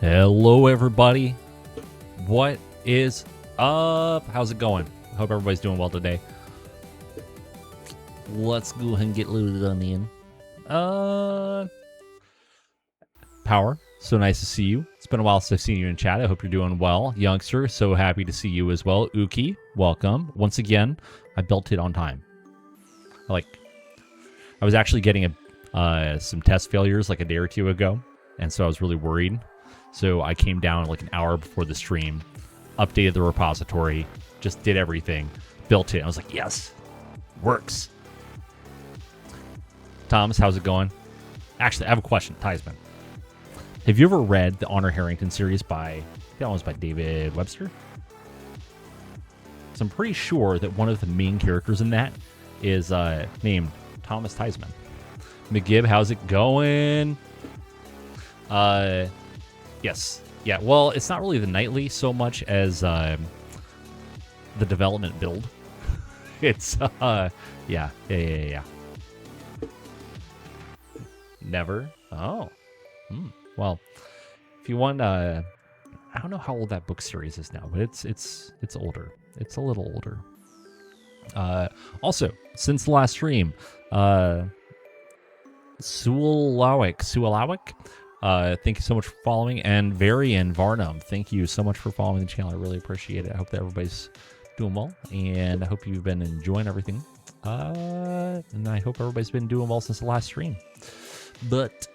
Hello, everybody. What is up? How's it going? Hope everybody's doing well today. Let's go ahead and get loaded on in. Power, so nice to see you. It's been a while since I've seen you in chat. I hope you're doing well. Youngster, so happy to see you as well. Uki, welcome. Once again, I built it on time. I was actually getting some test failures like a day or two ago, and so I was really worried. So I came down like an hour before the stream, updated the repository, just did everything, built it. I was like, yes, works. Thomas, how's it going? Actually, I have a question, Theismann. Have you ever read the Honor Harrington series by, that was by David Webster? So I'm pretty sure that one of the main characters in that is named Thomas Theismann. McGib, how's it going? Yes. Yeah, well, it's not really the nightly so much as the development build. It's, yeah. Never? Oh. Well, if you want, I don't know how old that book series is now, but it's older. It's a little older. Also, since the last stream, Sualawik, thank you so much for following, and Varian Varnum, thank you so much for following the channel. I really appreciate it. I hope that everybody's doing well, and I hope you've been enjoying everything. And I hope everybody's been doing well since the last stream. But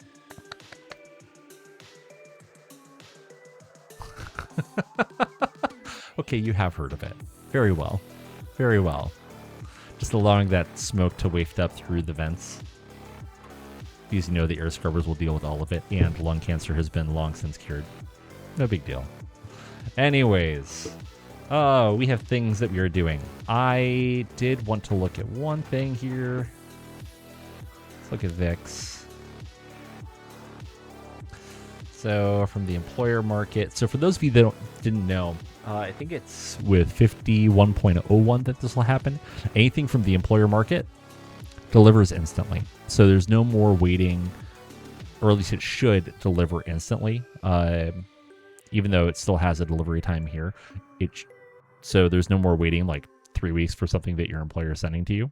okay, you have heard of it. Very well. Very well. Just allowing that smoke to waft up through the vents. Because you know the air scrubbers will deal with all of it, and lung cancer has been long since cured. No big deal. Anyways, we have things that we are doing. I did want to look at one thing here. Let's look at VIX. So from the employer market. So for those of you that didn't know, I think it's with 51.01 that this will happen. Anything from the employer market delivers instantly. So there's no more waiting, or at least it should deliver instantly, even though it still has a delivery time here. So there's no more waiting like 3 weeks for something that your employer is sending to you,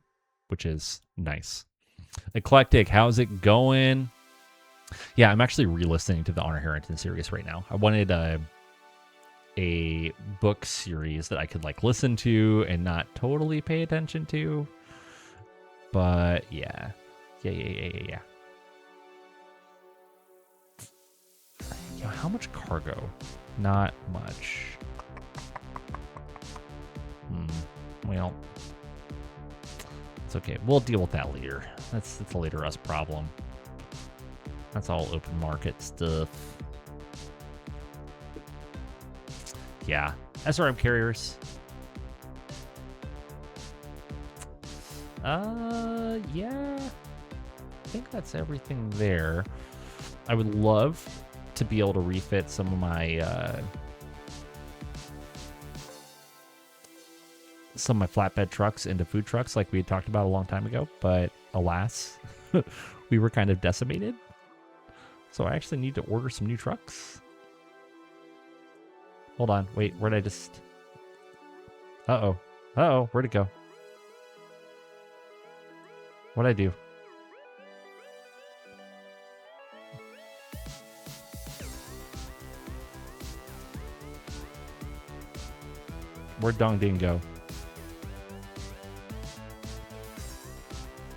which is nice. Eclectic, how's it going? Yeah, I'm actually re-listening to the Honor Harrington series right now. I wanted a book series that I could like listen to and not totally pay attention to. But yeah. Yeah. Yo, how much cargo? Not much. Well, it's okay. We'll deal with that later. That's a later us problem. That's all open market stuff. Yeah. SRM carriers. Yeah. I think that's everything there. I would love to be able to refit some of my flatbed trucks into food trucks like we had talked about a long time ago, but alas, we were kind of decimated. So I actually need to order some new trucks. Hold on. Wait, where'd I just... Uh-oh. Where'd it go? What'd I do? Where'd Dong Ding go?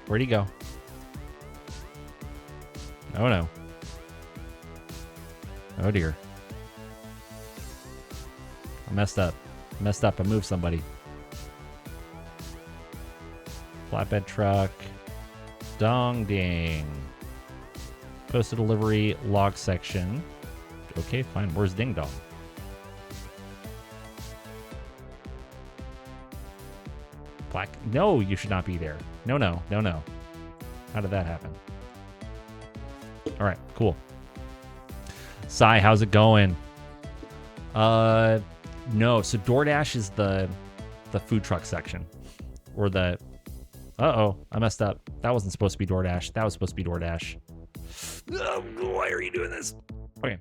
Where'd he go? Oh no. Oh dear. I messed up. I moved somebody. Flatbed truck. Dong Ding. Postal delivery log section. Okay, fine. Where's Ding Dong? Black. No, you should not be there. No. How did that happen? All right, cool. Sai, how's it going? No. So DoorDash is the food truck section, or the. Uh-oh, I messed up. That wasn't supposed to be DoorDash. That was supposed to be DoorDash. Why are you doing this? Okay.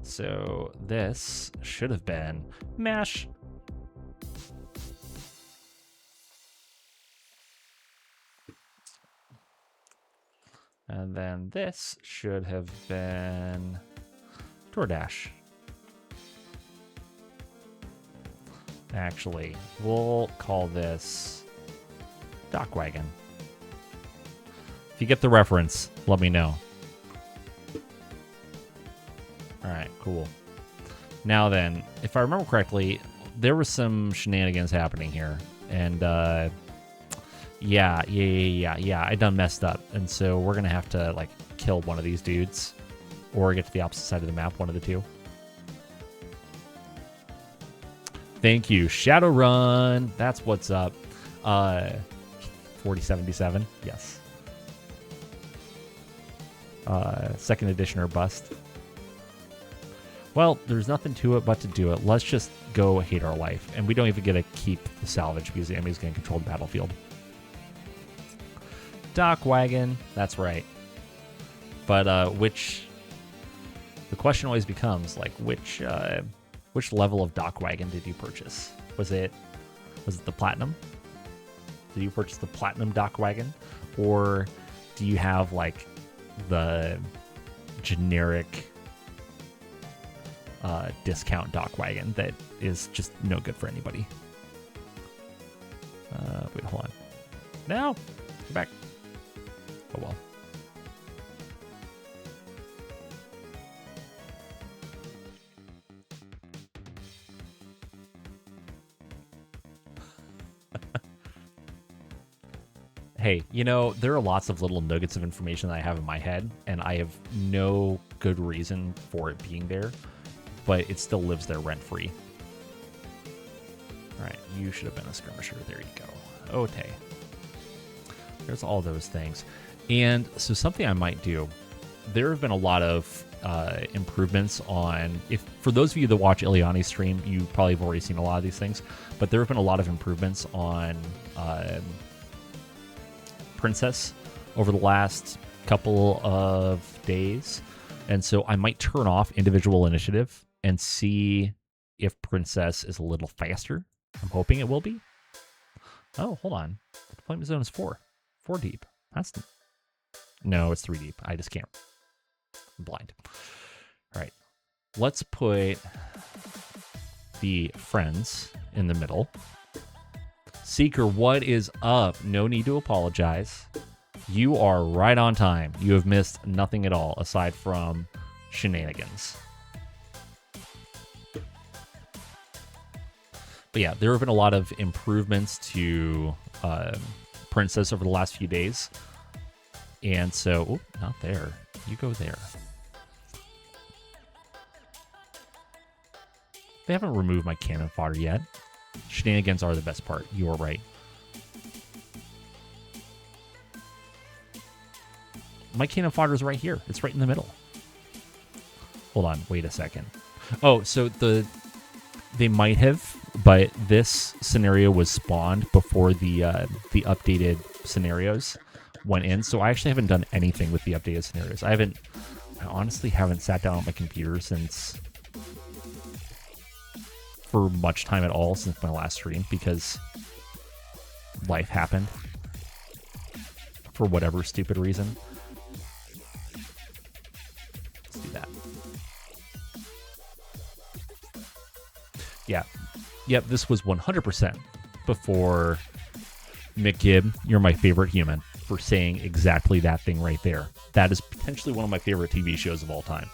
So this should have been MASH. And then this should have been DoorDash. Actually, we'll call this DocWagon. If you get the reference, let me know. Alright, cool. Now then, if I remember correctly, there was some shenanigans happening here. And, yeah, I done messed up. And so we're gonna have to, like, kill one of these dudes. Or get to the opposite side of the map, one of the two. Thank you, Shadowrun. That's what's up. 4077, yes. Second edition or bust. Well, there's nothing to it but to do it. Let's just go hate our life. And we don't even get to keep the salvage because the enemy's going to control the battlefield. DocWagon, that's right. But the question always becomes, like, which level of DocWagon did you purchase? Was it the platinum? Did you purchase the platinum DocWagon? Or do you have, like, the generic discount DocWagon that is just no good for anybody? Wait, hold on. No! Go back. Oh, well. Hey, you know, there are lots of little nuggets of information that I have in my head, and I have no good reason for it being there, but it still lives there rent-free. All right, you should have been a skirmisher. There you go. Okay. There's all those things. And so something I might do, there have been a lot of improvements on, for those of you that watch Ileani's stream, you probably have already seen a lot of these things, but there have been a lot of improvements on Princess over the last couple of days. And so I might turn off individual initiative and see if Princess is a little faster. I'm hoping it will be. Oh, hold on. The deployment zone is 4 deep. No, it's 3 deep. I just can't. I'm blind. All right. Let's put the friends in the middle. Seeker, what is up? No need to apologize. You are right on time. You have missed nothing at all aside from shenanigans. But yeah, there have been a lot of improvements to Princess over the last few days. And so, not there. You go there. They haven't removed my cannon fodder yet. Shenanigans are the best part. You're right. My cannon fodder is right here. It's right in the middle. Hold on. Wait a second. Oh, so they might have, but this scenario was spawned before the updated scenarios went in. So I actually haven't done anything with the updated scenarios. I honestly haven't sat down on my computer for much time at all since my last stream because life happened for whatever stupid reason. Let's do that. Yeah. Yep, this was 100% before McGib, you're my favorite human, for saying exactly that thing right there. That is potentially one of my favorite TV shows of all time.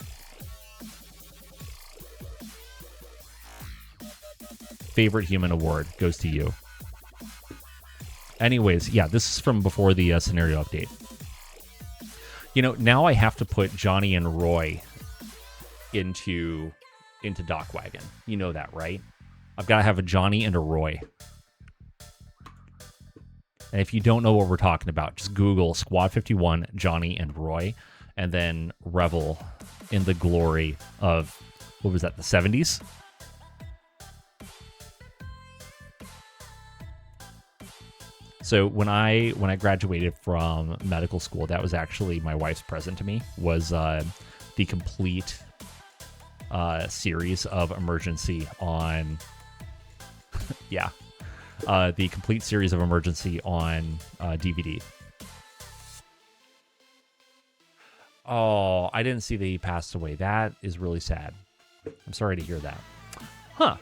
Favorite human award goes to you. Anyways, yeah, this is from before the scenario update. You know, now I have to put Johnny and Roy into DocWagon. You know that, right? I've got to have a Johnny and a Roy. And if you don't know what we're talking about, just Google Squad 51, Johnny and Roy, and then revel in the glory of, what was that, the 70s? So when I graduated from medical school, that was actually my wife's present to me, was the complete series of Emergency on... yeah. The complete series of Emergency on DVD. Oh, I didn't see that he passed away. That is really sad. I'm sorry to hear that. Huh.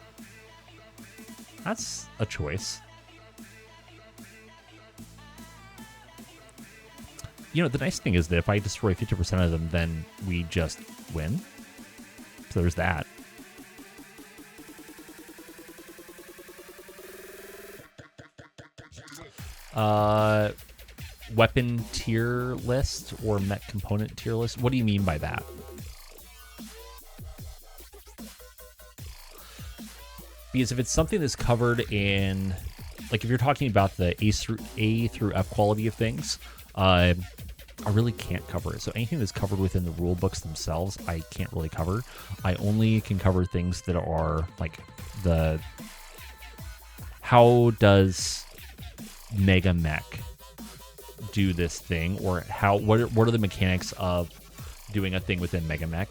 That's a choice. You know, the nice thing is that if I destroy 50% of them, then we just win. So there's that. Weapon tier list or mech component tier list? What do you mean by that? Because if it's something that's covered in, like if you're talking about the A through F quality of things, I really can't cover it. So anything that's covered within the rule books themselves, I can't really cover. I only can cover things that are like the, how does MegaMek do this thing, or what are the mechanics of doing a thing within MegaMek?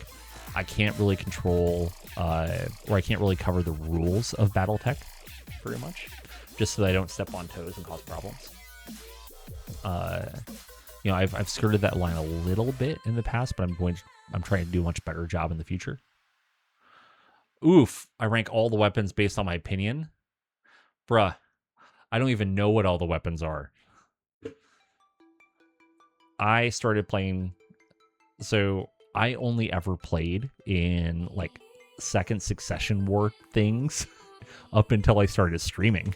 I can't really control, or I can't really cover the rules of Battletech very much, just so that I don't step on toes and cause problems. You know, I've skirted that line a little bit in the past, but I'm trying to do a much better job in the future. Oof, I rank all the weapons based on my opinion. Bruh, I don't even know what all the weapons are. I started playing, so I only ever played in like second succession war things up until I started streaming.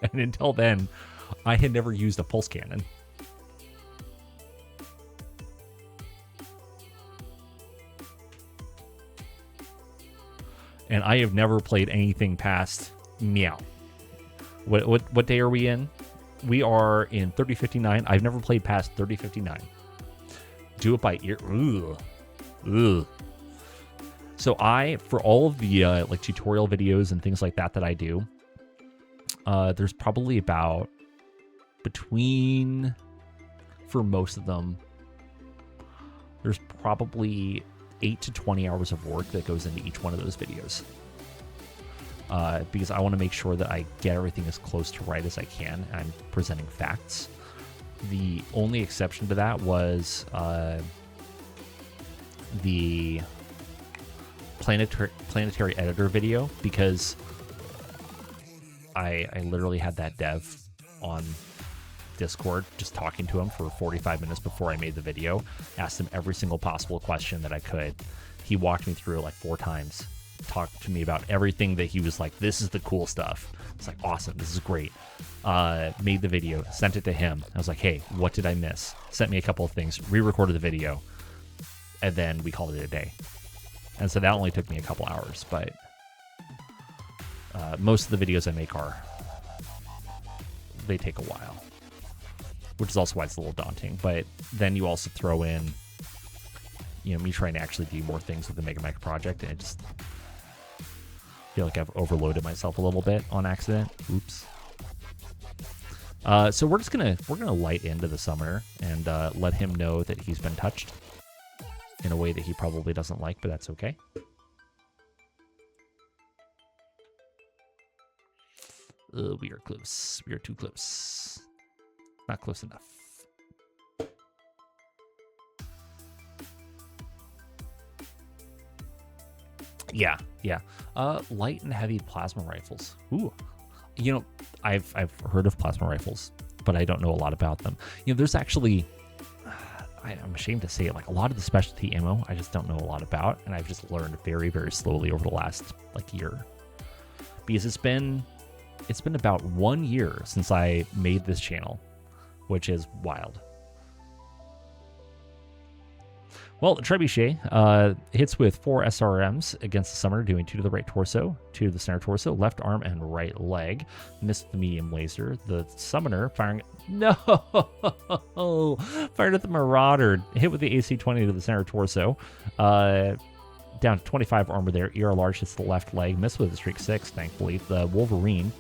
And until then, I had never used a pulse cannon. And I have never played anything past meow. What day are we in? We are in 3059. I've never played past 3059. Do it by ear. Ugh. Ugh. So for all of the like tutorial videos and things like that I do, there's probably about for most of them, there's probably 8 to 20 hours of work that goes into each one of those videos. Because I want to make sure that I get everything as close to right as I can, and I'm presenting facts. The only exception to that was the planetary editor video, because I literally had that dev on Discord just talking to him for 45 minutes before I made the video, asked him every single possible question that I could. He walked me through it like 4 times, talked to me about everything that he was like, this is the cool stuff. It's like, awesome, this is great. Made the video, sent it to him. I was like, hey, what did I miss? Sent me a couple of things, re-recorded the video, and then we called it a day. And so that only took me a couple hours, but most of the videos I make they take a while, which is also why it's a little daunting. But then you also throw in, me trying to actually do more things with the MegaMek Project, and I just feel like I've overloaded myself a little bit on accident. Oops. So we're gonna light into the summoner and let him know that he's been touched in a way that he probably doesn't like, but that's okay. We are close. We are too close. Not close enough. Yeah. Light and heavy plasma rifles. Ooh. I've heard of plasma rifles, but I don't know a lot about them. There's actually, I'm ashamed to say it, like a lot of the specialty ammo I just don't know a lot about, and I've just learned very, very slowly over the last year. Because it's been about 1 year since I made this channel, which is wild. Well, Trebuchet hits with 4 SRMs against the summoner, doing 2 to the right torso, 2 to the center torso, left arm, and right leg. Missed the medium laser. The summoner firing... No! Fired at the Marauder. Hit with the AC-20 to the center torso. Down to 25 armor there. ER large hits the left leg. Missed with the streak 6, thankfully. The Wolverine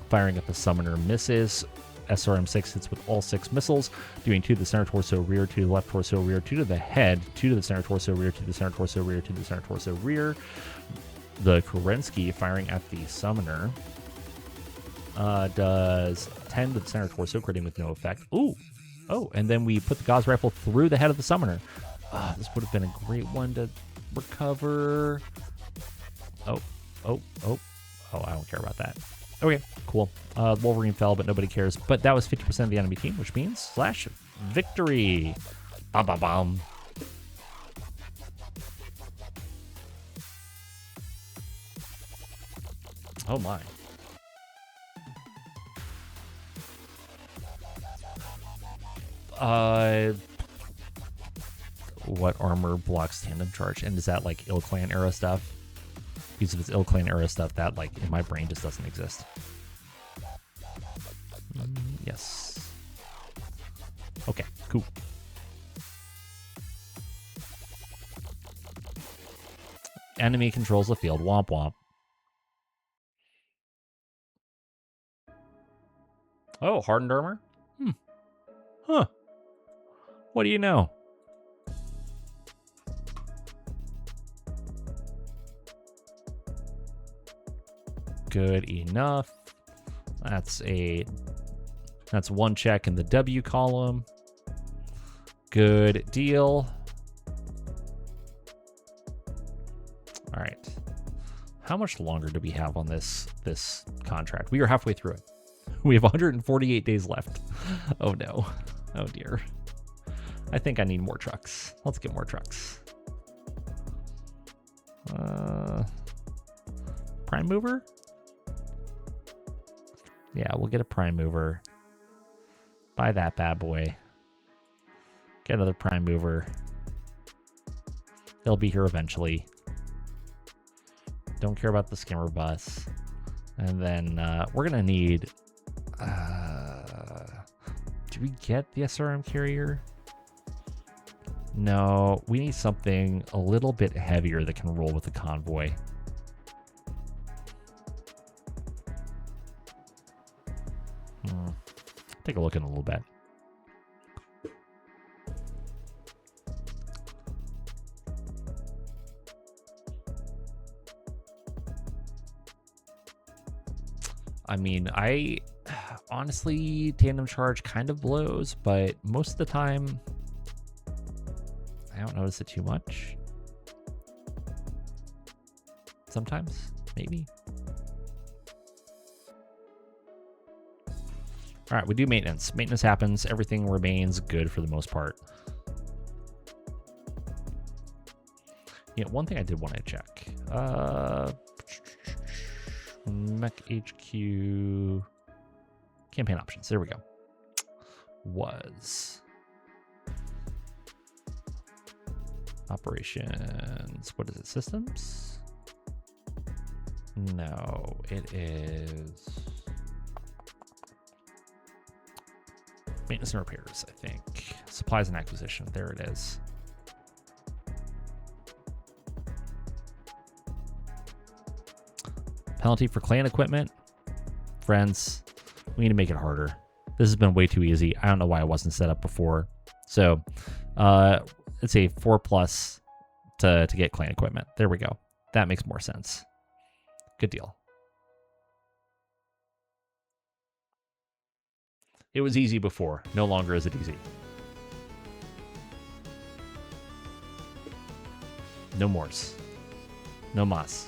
firing at the summoner misses. SRM-6 hits with all 6 missiles, doing 2 to the center torso, rear, 2 to the left torso, rear, 2 to the head, 2 to the center torso, rear, 2 to the center torso, rear, 2 to the center torso, rear. The Kerensky firing at the summoner does 10 to the center torso, critting with no effect. Ooh! Oh, and then we put the Gauss rifle through the head of the summoner. This would have been a great one to recover. Oh, I don't care about that. Okay, cool. Wolverine fell, but nobody cares. But that was 50% of the enemy team, which means slash victory. Bum, bum, bum. Oh my. What armor blocks tandem charge? And is that like Ill Clan era stuff? Because if it's Ill Clan era stuff, that like in my brain just doesn't exist. Yes. Okay, cool. Enemy controls the field. Womp womp. Oh, hardened armor? Huh. What do you know? Good enough. That's one check in the W column. Good deal. All right. How much longer do we have on this contract? We are halfway through it. We have 148 days left. Oh no. Oh dear. I think I need more trucks. Let's get more trucks. Prime mover? Yeah, we'll get a prime mover. Buy that bad boy. Get another prime mover. They'll be here eventually. Don't care about the skimmer bus. And then we're gonna need... do we get the SRM carrier? No, we need something a little bit heavier that can roll with the convoy. Take a look in a little bit. I mean, honestly, tandem charge kind of blows, but most of the time, I don't notice it too much. Sometimes, maybe. All right, we do maintenance. Maintenance happens. Everything remains good for the most part. Yeah, one thing I did want to check. MekHQ campaign options. There we go. Was operations. What is it? Systems? No, it is maintenance and repairs, I think. Supplies and acquisition. There it is. Penalty for clan equipment. Friends, we need to make it harder. This has been way too easy. I don't know why it wasn't set up before. So let's say 4+ to get clan equipment. There we go. That makes more sense. Good deal. It was easy before. No longer is it easy. No mores. No mas.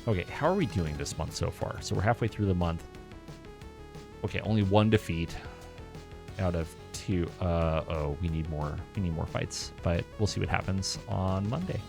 Okay, how are we doing this month so far? So we're halfway through the month. Okay, only 1 defeat out of 2. Oh, we need more fights, but we'll see what happens on Monday.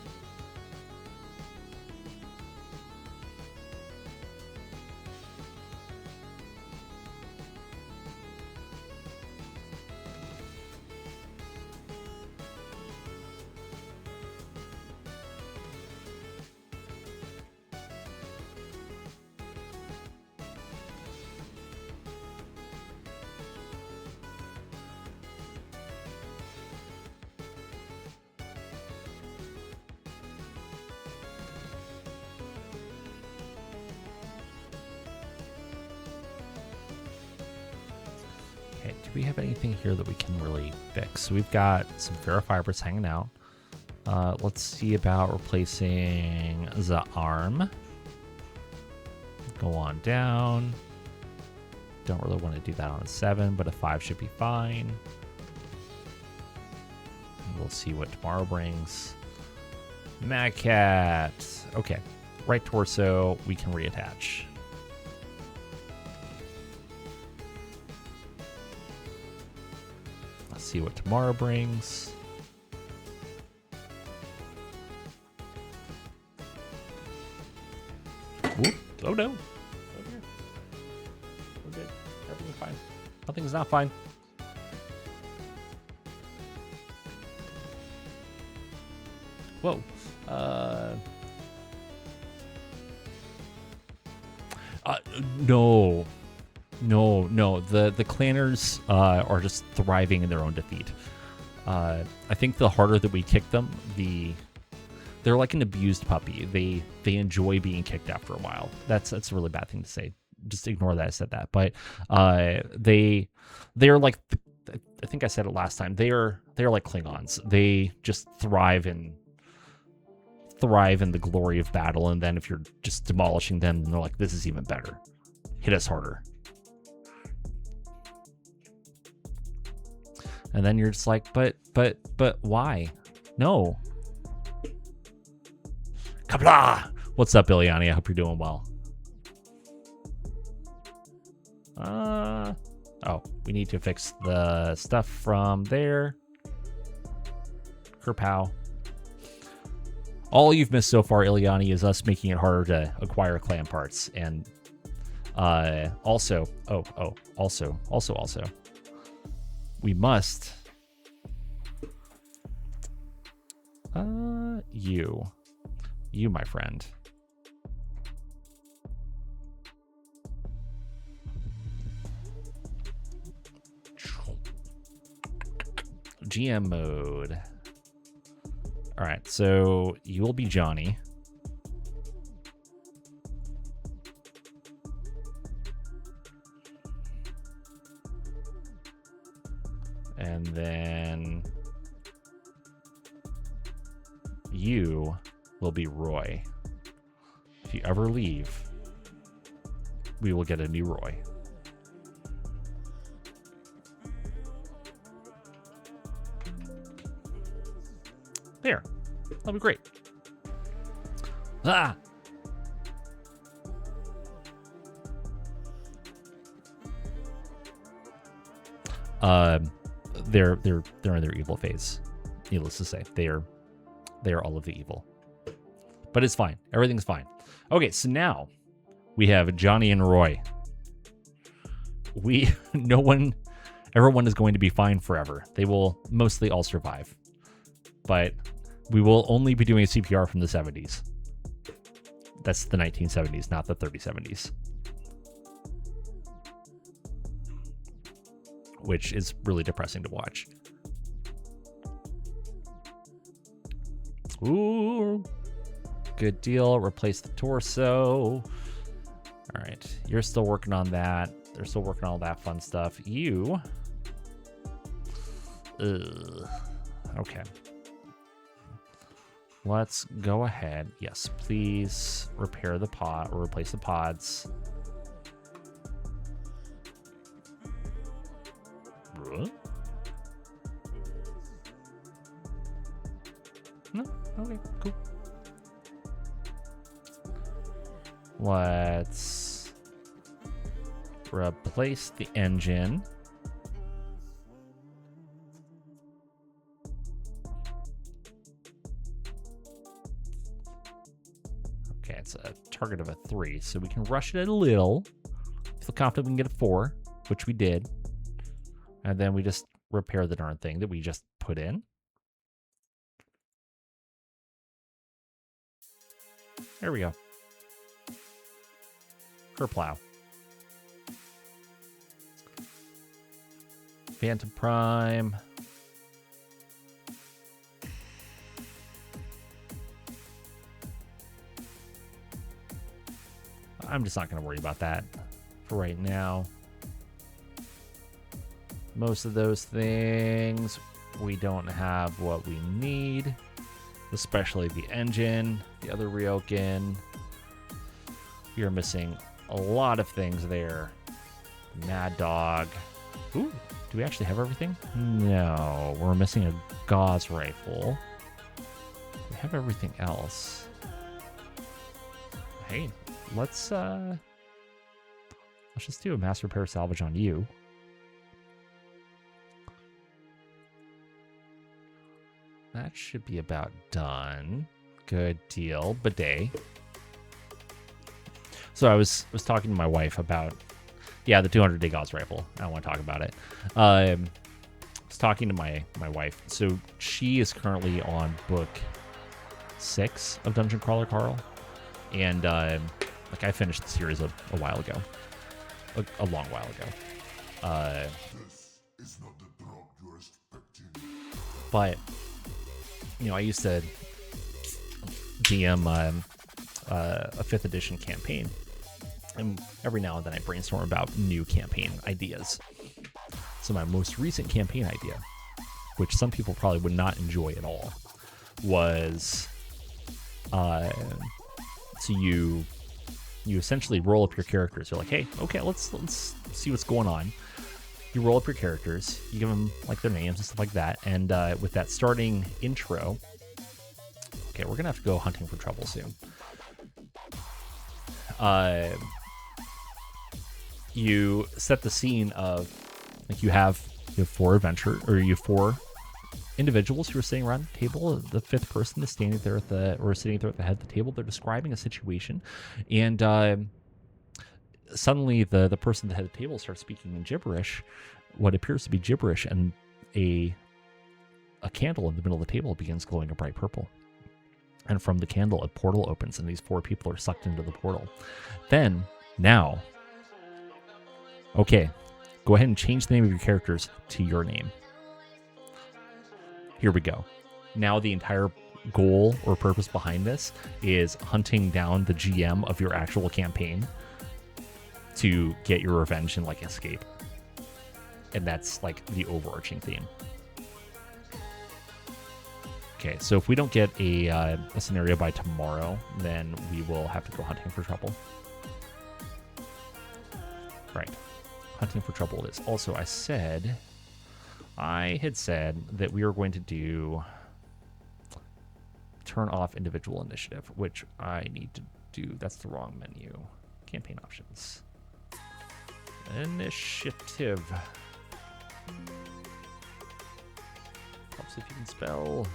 Do we have anything here that we can really fix? So we've got some ferrofibers hanging out. Let's see about replacing the arm. Go on down. Don't really want to do that on a 7, but a 5 should be fine. And we'll see what tomorrow brings. Magcat. Okay. Right torso, we can reattach. Let's see what tomorrow brings. Whoop. Oh no. Okay. We're good. Everything's fine. Nothing's not fine. Whoa. No. The clanners are just thriving in their own defeat. I think the harder that we kick them, they're like an abused puppy. They enjoy being kicked after a while. That's a really bad thing to say. Just ignore that I said that. But they're like I think I said it last time. They're like Klingons. They just thrive in the glory of battle, and then if you're just demolishing them, they're like, this is even better. Hit us harder. And then you're just like, but why? No. Kabla! What's up, Ileani? I hope you're doing well. Oh, we need to fix the stuff from there. Kerpow. All you've missed so far, Ileani, is us making it harder to acquire clan parts. And also, we must you, my friend. GM mode. All right, so you will be Johnny. And then you will be Roy. If you ever leave, we will get a new Roy. There. That'll be great. Ah! They're in their evil phase. Needless to say, they are all of the evil. But it's fine. Everything's fine. Okay, so now we have Johnny and Roy. Everyone is going to be fine forever. They will mostly all survive. But we will only be doing a CPR from the 70s. That's the 1970s, not the 3070s. Which is really depressing to watch. Ooh, good deal. Replace the torso. All right, you're still working on that. They're still working on all that fun stuff. You. Okay. Let's go ahead. Yes, please repair the pod or replace the pods. No? Okay, cool. Let's replace the engine. Okay, it's a target of a 3, so we can rush it a little. Feel confident we can get a 4, which we did. And then we just repair the darn thing that we just put in. There we go. Kerplow. Phantom Prime. I'm just not going to worry about that for right now. Most of those things, we don't have what we need, especially the engine, the other Ryokan. We are missing a lot of things there. Mad Dog. Ooh, do we actually have everything? No, we're missing a gauze rifle. We have everything else. Hey, let's just do a mass repair salvage on you. That should be about done. Good deal. Bidet. So I was talking to my wife about, yeah, the 200-day gauze rifle. I don't want to talk about it. I was talking to my wife. So she is currently on book 6 of Dungeon Crawler Carl. And like I finished the series a while ago. A long while ago. This is not the drop you are expecting. But, you know, I used to DM a 5th edition campaign. And every now and then I brainstorm about new campaign ideas. So my most recent campaign idea, which some people probably would not enjoy at all, was so you essentially roll up your characters. You're like, hey, okay, let's see what's going on. You roll up your characters, you give them like their names and stuff like that, and with that starting intro, okay, we're gonna have to go hunting for trouble soon. You set the scene of like you have 4 individuals who are sitting around the table. The 5th person is standing there sitting there at the head of the table. They're describing a situation, and suddenly the person at the head of the table starts speaking in gibberish, what appears to be gibberish, and a candle in the middle of the table begins glowing a bright purple. And from the candle, a portal opens, and these 4 people are sucked into the portal. Then, now, okay, go ahead and change the name of your characters to your name. Here we go. Now the entire goal or purpose behind this is hunting down the GM of your actual campaign to get your revenge and like escape. And that's like the overarching theme. Okay, so if we don't get a scenario by tomorrow, then we will have to go hunting for trouble. Right. Hunting for trouble it is. Also, I had said that we were going to do turn off individual initiative, which I need to do. That's the wrong menu. Campaign options. Initiative. Helps if you can spell.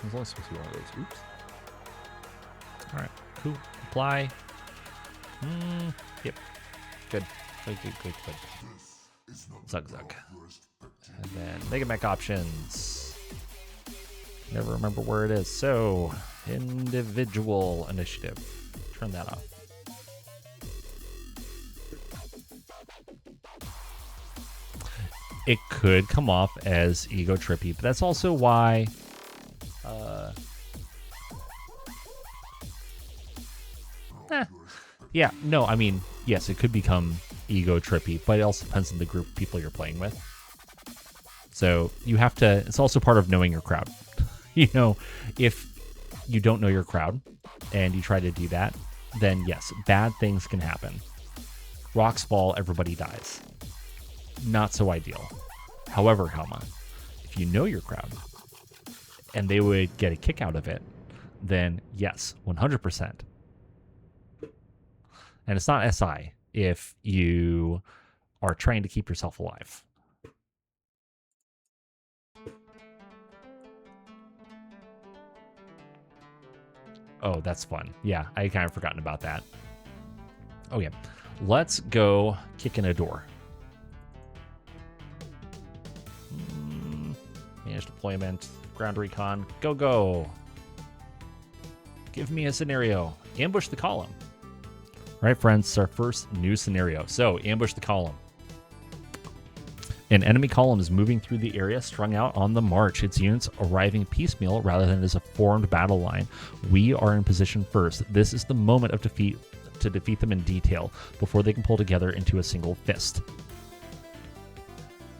There's only supposed to be one of those. Oops. All right. Cool. Apply. Yep. Good. Good. Zug. And then MegaMek options. Never remember where it is. So, individual initiative. Turn that off. It could come off as ego trippy, but that's also why yeah, no, I mean, yes, it could become ego trippy, but it also depends on the group of people you're playing with. So you have to, it's also part of knowing your crowd. You know, if you don't know your crowd and you try to do that, then yes, bad things can happen. Rocks fall, everybody dies. Not so ideal. However, Helma, if you know your crowd and they would get a kick out of it, then yes, 100%. And it's not SI if you are trying to keep yourself alive. Oh, that's fun. Yeah, I kind of forgotten about that. Okay, let's go kick in a door. Manage deployment, ground recon, go. Give me a scenario. Ambush the column. All right, friends, it's our first new scenario. So, ambush the column. An enemy column is moving through the area, strung out on the march. Its units arriving piecemeal rather than as a formed battle line. We are in position first. This is the moment of defeat to defeat them in detail before they can pull together into a single fist.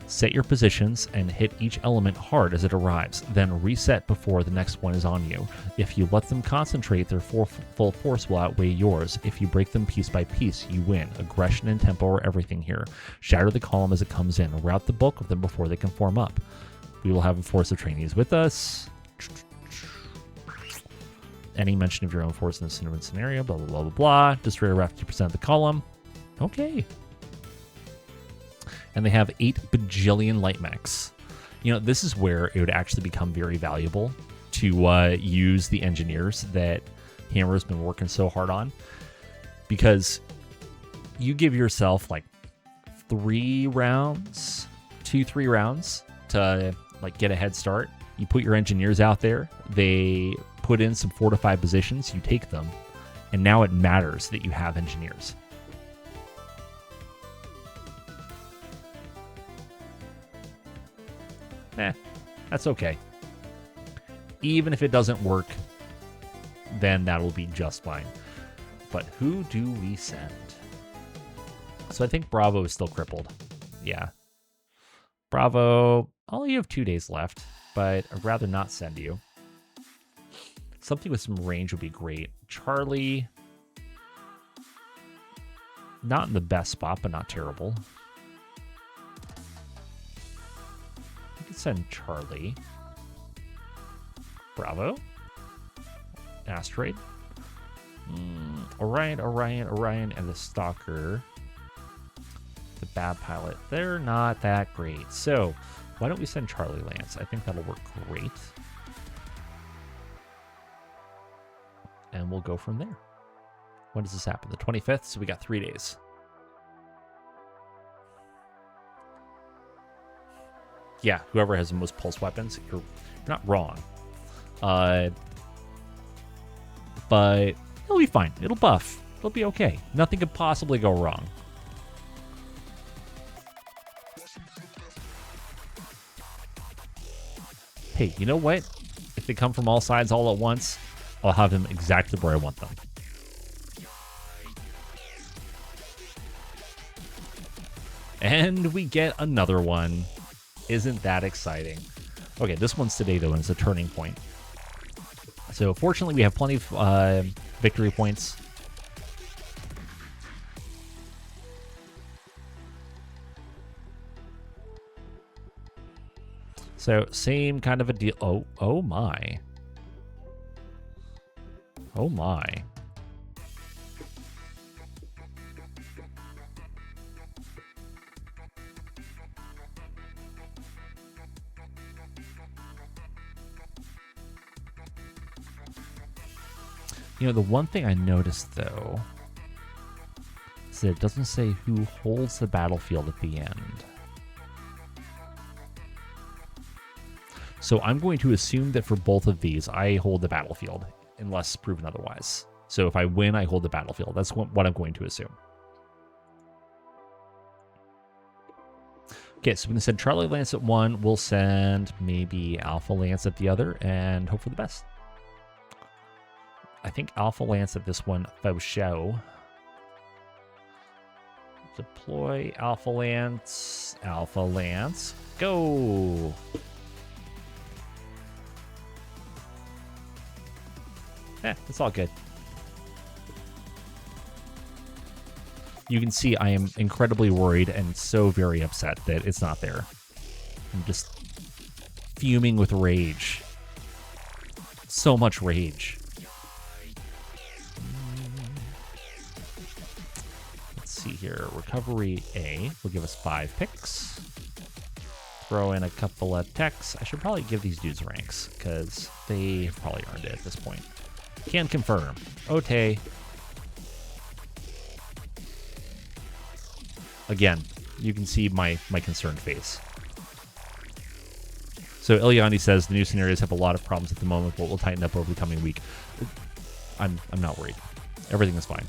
Set your positions and hit each element hard as it arrives, then reset before the next one is on you. If you let them concentrate, their full force will outweigh yours. If you break them piece by piece, you win. Aggression and tempo are everything here. Shatter the column as it comes in. Rout the bulk of them before they can form up. We will have a force of trainees with us. Any mention of your own force in the scenario, blah, blah, blah, blah, blah. Destroy around 50% of the column. Okay. And they have 8 bajillion light mechs. You know, this is where it would actually become very valuable to use the engineers that Hammer's been working so hard on. Because you give yourself like 3 rounds, 2-3 rounds to like get a head start. You put your engineers out there, they put in some fortified positions, you take them, and now it matters that you have engineers. That's okay. Even if it doesn't work, then that will be just fine. But who do we send? So I think Bravo is still crippled. Yeah. Bravo, oh, you have 2 days left, but I'd rather not send you. Something with some range would be great. Charlie, not in the best spot, but not terrible. We could send Charlie. Bravo. Asteroid. Orion, and the Stalker. The Bad Pilot. They're not that great. So, why don't we send Charlie Lance? I think that'll work great. And we'll go from there. When does this happen? The 25th, so we got 3 days. Yeah, whoever has the most pulse weapons, you're not wrong. But it'll be fine. It'll buff. It'll be okay. Nothing could possibly go wrong. Hey, you know what? If they come from all sides all at once, I'll have them exactly where I want them. And we get another one. Isn't that exciting? Okay, this one's today, though, and it's a turning point. So, fortunately, we have plenty of victory points. So, same kind of a deal. Oh my. Oh my. You know, the one thing I noticed, though, is that it doesn't say who holds the battlefield at the end. So I'm going to assume that for both of these, I hold the battlefield, unless proven otherwise. So if I win, I hold the battlefield. That's what I'm going to assume. Okay, so we're going to send Charlie Lance at 1. We'll send maybe Alpha Lance at the other, and hope for the best. I think Alpha Lance at this one, faux show. Deploy Alpha Lance. Alpha Lance. Go! It's all good. You can see I am incredibly worried and so very upset that it's not there. I'm just fuming with rage. So much rage. Let's see here. Recovery A will give us 5 picks. Throw in a couple of techs. I should probably give these dudes ranks, because they probably earned it at this point. Can confirm. Ote. Again, you can see my concerned face. So Ilyandi says the new scenarios have a lot of problems at the moment, but we'll tighten up over the coming week. I'm not worried. Everything is fine.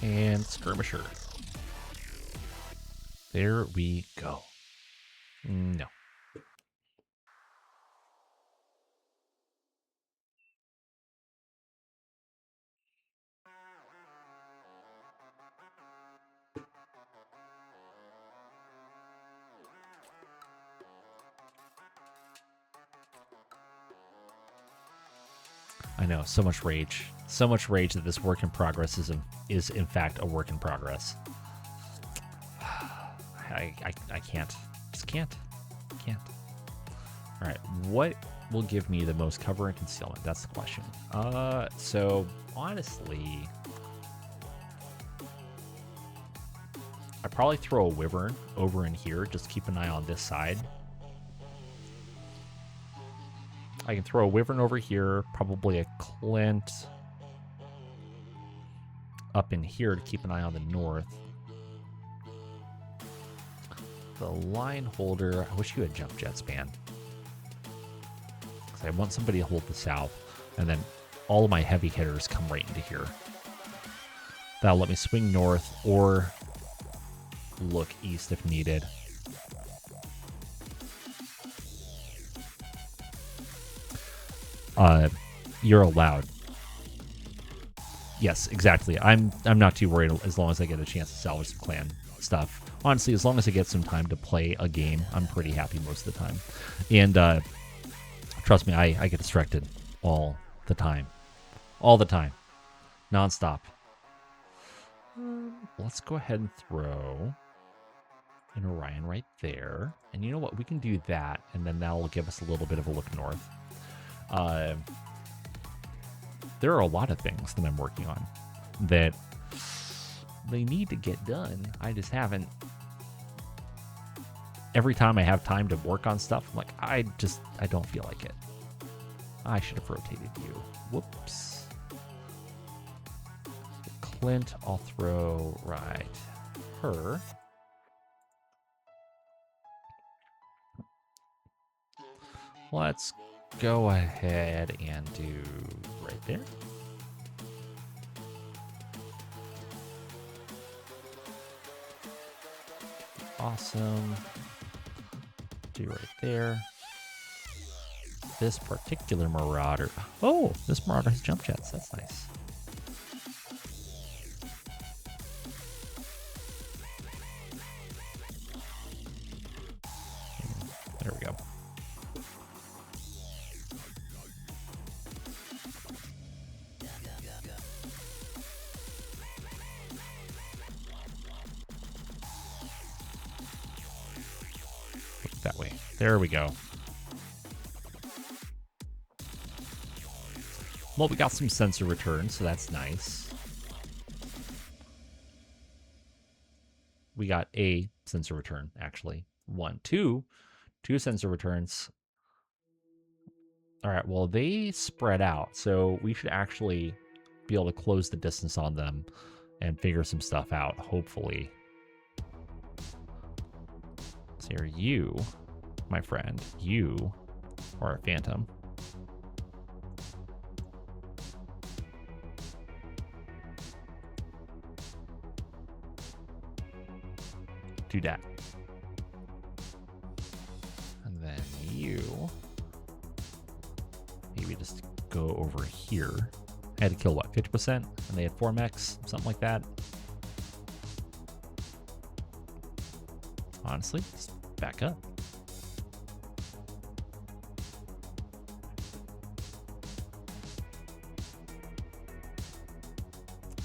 And skirmisher. There we go. I know, so much rage. So much rage that this work in progress is in fact a work in progress. I can't. Just can't. Can't. Alright, what will give me the most cover and concealment? That's the question. So honestly, I'd probably throw a wyvern over in here. Just keep an eye on this side. I can throw a wyvern over here, probably a Clint up in here to keep an eye on the north. The line holder, I wish you had jump jets, man. Because I want somebody to hold the south, and then all of my heavy hitters come right into here. That'll let me swing north or look east if needed. You're allowed. Yes, exactly. I'm not too worried as long as I get a chance to salvage some clan stuff. Honestly, as long as I get some time to play a game, I'm pretty happy most of the time. And trust me, I get distracted all the time. All the time. Non-stop. Let's go ahead and throw an Orion right there. And you know what? We can do that, and then that'll give us a little bit of a look north. There are a lot of things that I'm working on that they need to get done. I just haven't. Every time I have time to work on stuff, I'm like, I don't feel like it. I should have rotated you. Whoops. Clint, I'll throw right her. Let's go ahead and do right there. Awesome. Do right there. This particular Marauder. Oh, this Marauder has jump jets. That's nice. There we go. That way. There we go. Well, we got some sensor returns, so that's nice. We got a sensor return, actually. Two sensor returns. All right, well, they spread out, so we should actually be able to close the distance on them and figure some stuff out, hopefully. So here, you, my friend, you are a phantom. Do that. And then you maybe just go over here. I had to kill, what, 50%? And they had 4 mechs, something like that. Honestly, just back up.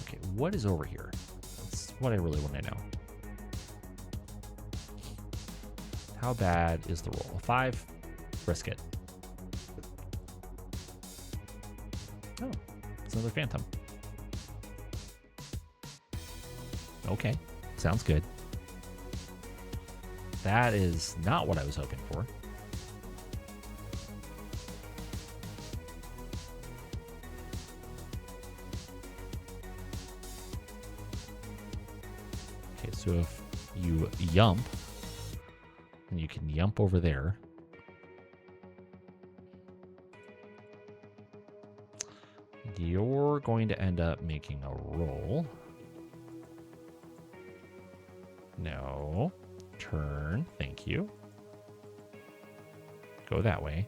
Okay, what is over here? That's what I really want to know. How bad is the roll? 5? Risk it. Oh, it's another phantom. Okay, sounds good. That is not what I was hoping for. Okay, so if you yump, and you can yump over there. You're going to end up making a roll. No. Turn. Thank you. Go that way.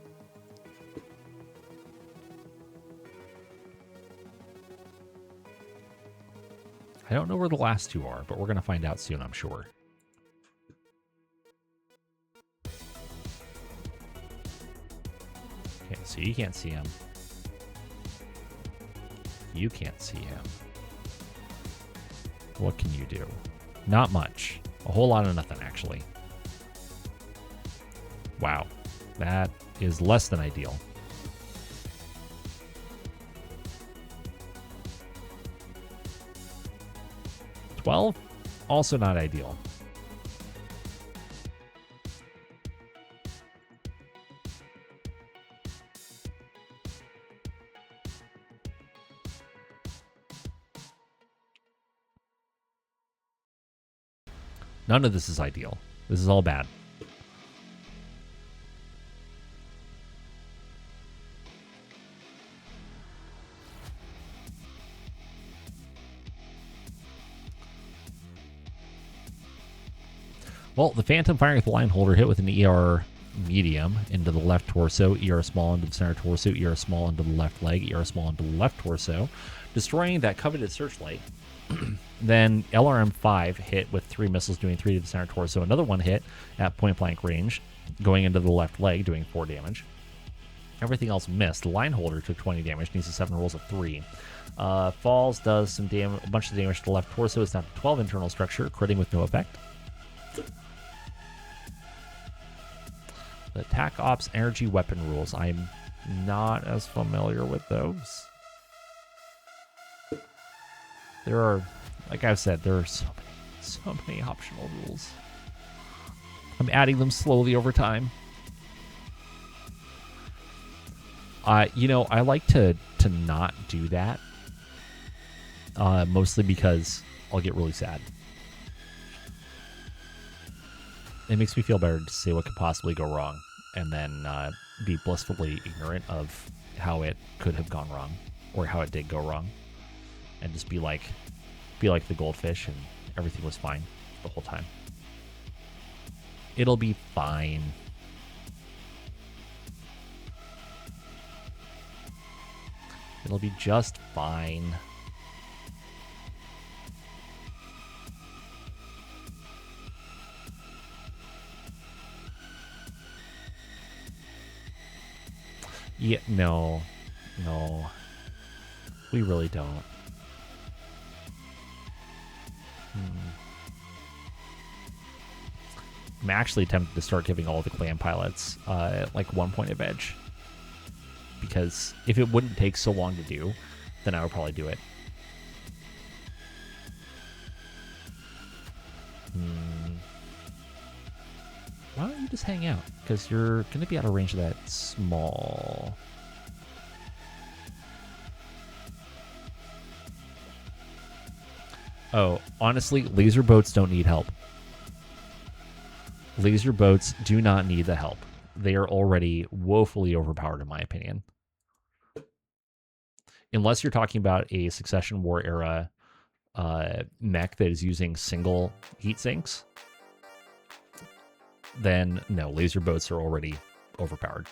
I don't know where the last two are, but we're going to find out soon, I'm sure. Okay, so you can't see him. You can't see him. What can you do? Not much. A whole lot of nothing, actually. Wow. That is less than ideal. $12? Also not ideal. None of this is ideal. This is all bad. Well, the Phantom firing at the line holder hit with an ER medium into the left torso, ER small into the center torso, ER small into the left leg, ER small into the left torso, destroying that coveted searchlight. Then LRM-5 hit with 3 missiles doing 3 to the center torso. Another one hit at point-blank range, going into the left leg, doing 4 damage. Everything else missed. The line holder took 20 damage, needs to 7 rolls of 3. Falls does some a bunch of damage to the left torso. It's down to 12 internal structure, critting with no effect. The Attack Ops Energy Weapon rules. I'm not as familiar with those. There are, like I've said, there are so many optional rules. I'm adding them slowly over time. You know, I like to not do that. Mostly because I'll get really sad. It makes me feel better to say what could possibly go wrong and then be blissfully ignorant of how it could have gone wrong or how it did go wrong. And just be like the goldfish and everything was fine the whole time. It'll be fine. It'll be just fine. Yeah, no. We really don't. I'm actually tempted to start giving all the clan pilots like 1 point of edge. Because if it wouldn't take so long to do, then I would probably do it. Why don't you just hang out? Because you're going to be out of range of that small. Oh, honestly, laser boats don't need help. Laser boats do not need the help. They are already woefully overpowered, in my opinion. Unless you're talking about a Succession War era mech that is using single heat sinks, then no, laser boats are already overpowered.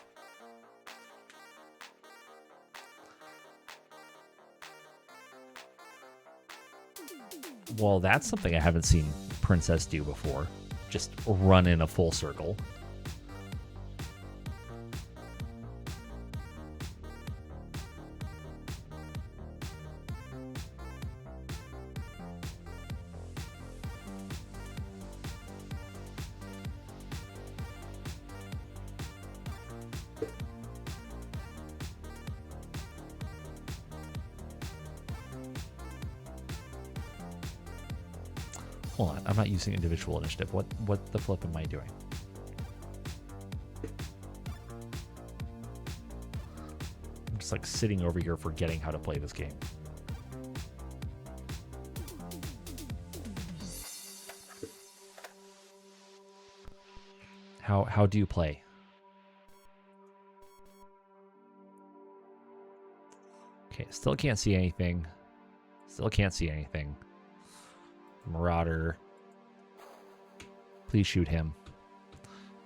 Well, that's something I haven't seen Princess do before. Just run in a full circle. Hold on, I'm not using individual initiative. What the flip am I doing? I'm just like sitting over here forgetting how to play this game. How do you play? Okay, still can't see anything. Still can't see anything. Marauder. Please shoot him.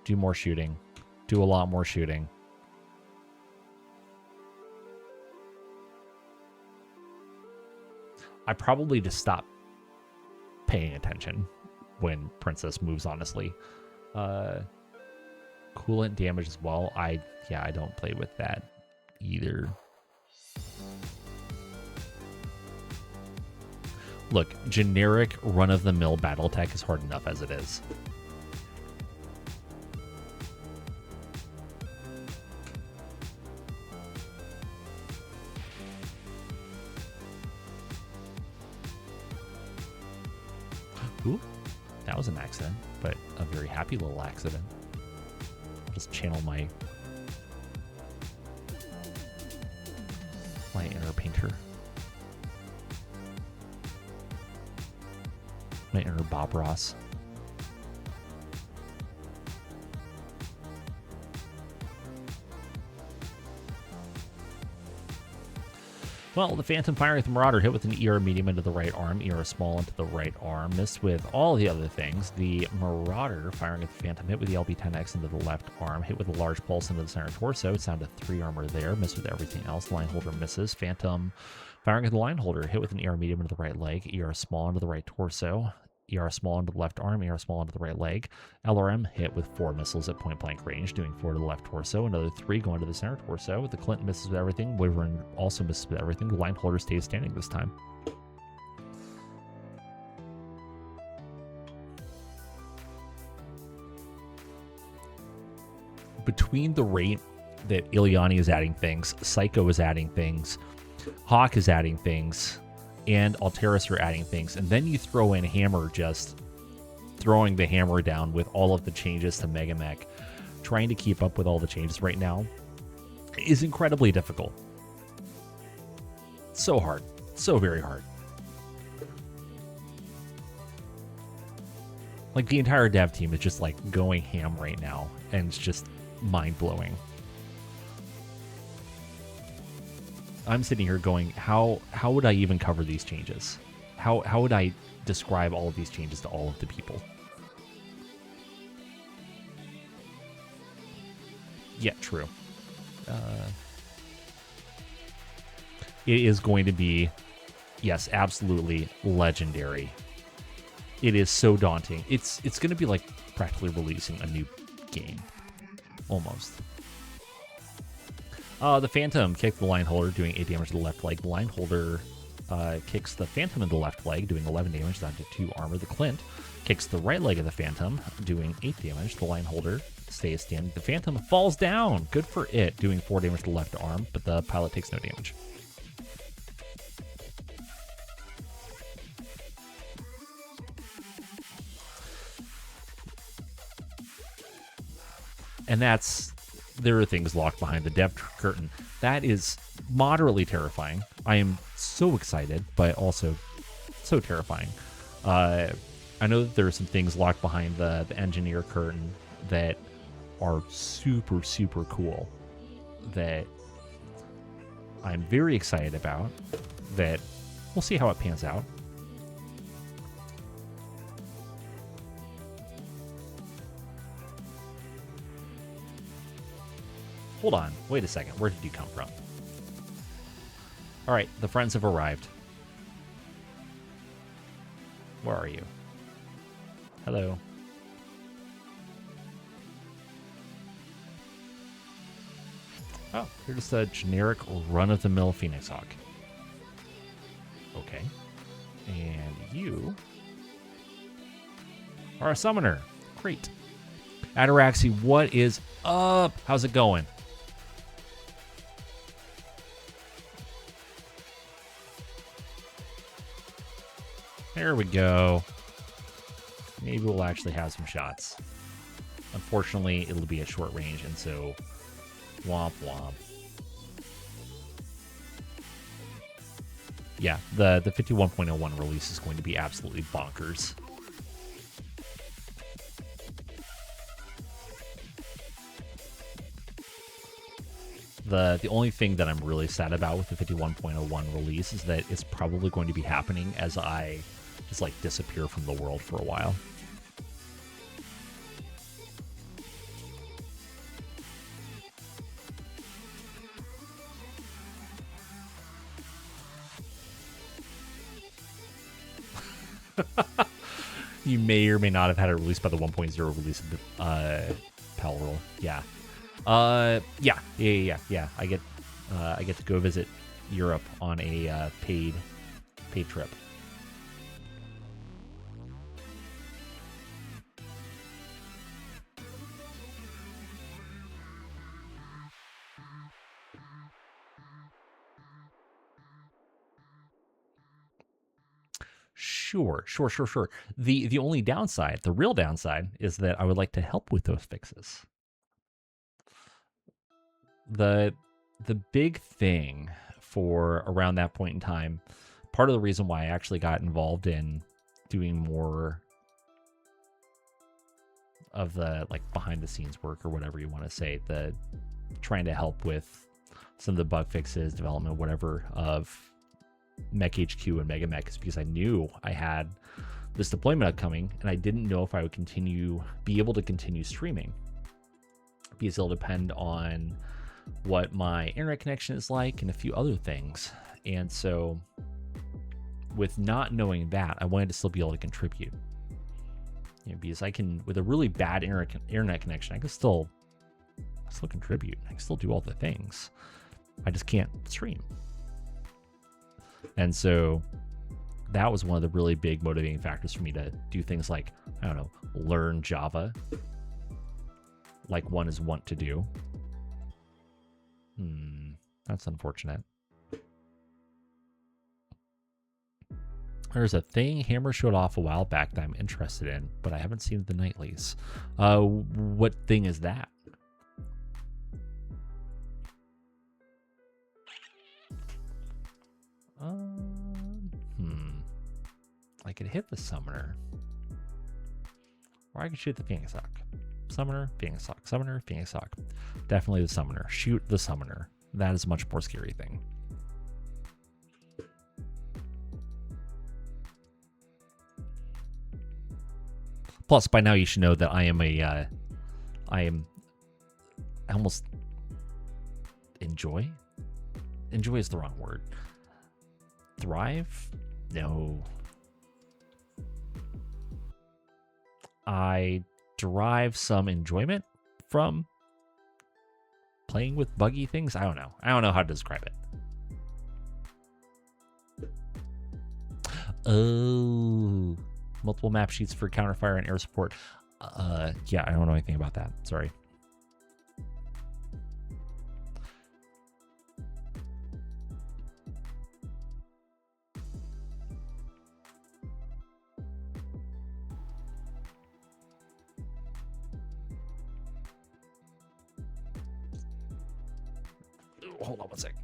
Do more shooting. Do a lot more shooting. I probably just stop paying attention when Princess moves, honestly. Coolant damage as well. I don't play with that either. Look, generic run-of-the-mill Battletech is hard enough as it is. Ooh, that was an accident, but a very happy little accident. Just channel my inner painter. My inner Bob Ross. Well, the Phantom firing at the Marauder hit with an ER medium into the right arm, ER small into the right arm, missed with all the other things. The Marauder firing at the Phantom hit with the LB-10X into the left arm, hit with a large pulse into the center torso. It's down to 3 armor there, missed with everything else. Line holder misses. Phantom firing at the line holder hit with an ER medium into the right leg, ER small into the right torso, ER small into the left arm, ER small into the right leg. LRM hit with 4 missiles at point-blank range, doing 4 to the left torso, another 3 going to the center torso. The Clinton misses with everything. Wyvern also misses with everything. The line holder stays standing this time. Between the rate that Ileani is adding things, Psycho is adding things, Hawk is adding things, and Alteris are adding things, and then you throw in Hammer just throwing the hammer down with all of the changes to MegaMek. Trying to keep up with all the changes right now is incredibly difficult. So hard. So very hard. Like, the entire dev team is just, like, going ham right now, and it's just mind-blowing. I'm sitting here going, how would I even cover these changes? How would I describe all of these changes to all of the people? Yeah, true. It is going to be, yes, absolutely legendary. It is so daunting. It's going to be like practically releasing a new game, almost. The Phantom kicked the line holder, doing 8 damage to the left leg. The line holder kicks the Phantom in the left leg, doing 11 damage, down to 2 armor. The Clint kicks the right leg of the Phantom, doing 8 damage. The line holder stays standing. The Phantom falls down. Good for it, doing 4 damage to the left arm, but the pilot takes no damage. And there are things locked behind the dev curtain. That is moderately terrifying. I am so excited, but also so terrifying. I know that there are some things locked behind the engineer curtain that are super, super cool, that I'm very excited about, that we'll see how it pans out. Hold on, wait a second, where did you come from? Alright, the friends have arrived. Where are you? Hello. Oh, you're just a generic run-of-the-mill Phoenix Hawk. Okay. And you are a summoner. Great. Ataraxi, what is up? How's it going? There we go. Maybe we'll actually have some shots. Unfortunately, it'll be at short range, and so womp womp. Yeah, the 51.01 release is going to be absolutely bonkers. The only thing that I'm really sad about with the 51.01 release is that it's probably going to be happening as I just like disappear from the world for a while. You may or may not have had it released by the 1.0 release of the Pal Roll. Yeah. Yeah. I get to go visit Europe on a paid trip. Sure. The only downside, the real downside, is that I would like to help with those fixes. The big thing for around that point in time, part of the reason why I actually got involved in doing more of the like behind the scenes work or whatever you want to say, the trying to help with some of the bug fixes, development, whatever of MekHQ and MegaMek, is because I knew I had this deployment upcoming and I didn't know if I would be able to continue streaming, because it'll depend on what my internet connection is like and a few other things. And so with not knowing that, I wanted to still be able to contribute. Because I can, with a really bad internet connection, I can still contribute. I can still do all the things. I just can't stream. And so that was one of the really big motivating factors for me to do things like, I don't know, learn Java, like one is wont to do. That's unfortunate. There's a thing Hammer showed off a while back that I'm interested in, but I haven't seen the Nightlies. What thing is that? I could hit the Summoner. Or I could shoot the Phoenix Hawk. Summoner, Phoenix Hawk, Summoner, Phoenix Hawk. Definitely the Summoner. Shoot the Summoner. That is a much more scary thing. Plus, by now you should know that I almost enjoy. Enjoy is the wrong word. Thrive? No. I derive some enjoyment from playing with buggy things. I don't know. I don't know how to describe it. Oh. Multiple map sheets for counterfire and air support. Yeah, I don't know anything about that. Sorry. Hold on one sec.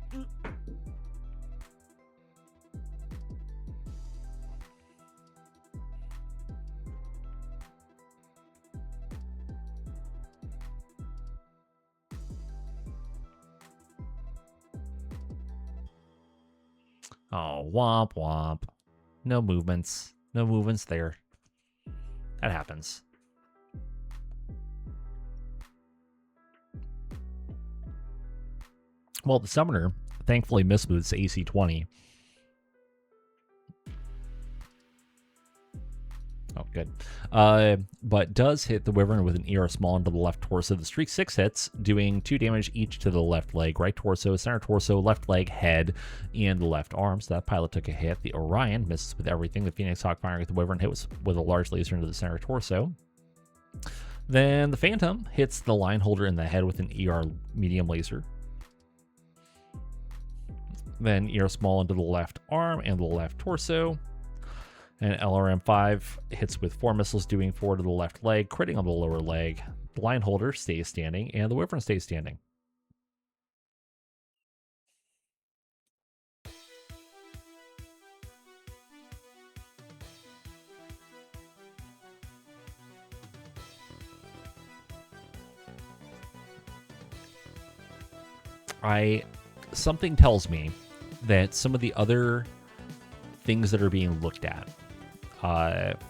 Oh, womp womp. No movements. No movements there. That happens. Well, the Summoner thankfully mismoves AC-20. Oh, good. But does hit the Wyvern with an ER small into the left torso. The streak 6 hits, doing 2 damage each to the left leg, right torso, center torso, left leg, head, and the left arm. So that pilot took a hit. The Orion misses with everything. The Phoenix Hawk firing at the Wyvern hit with a large laser into the center torso. Then the Phantom hits the line holder in the head with an ER medium laser. Then ER small into the left arm and the left torso. And LRM-5 hits with 4 missiles, doing 4 to the left leg, critting on the lower leg. The line holder stays standing, and the Wyvern stays standing. Something tells me that some of the other things that are being looked at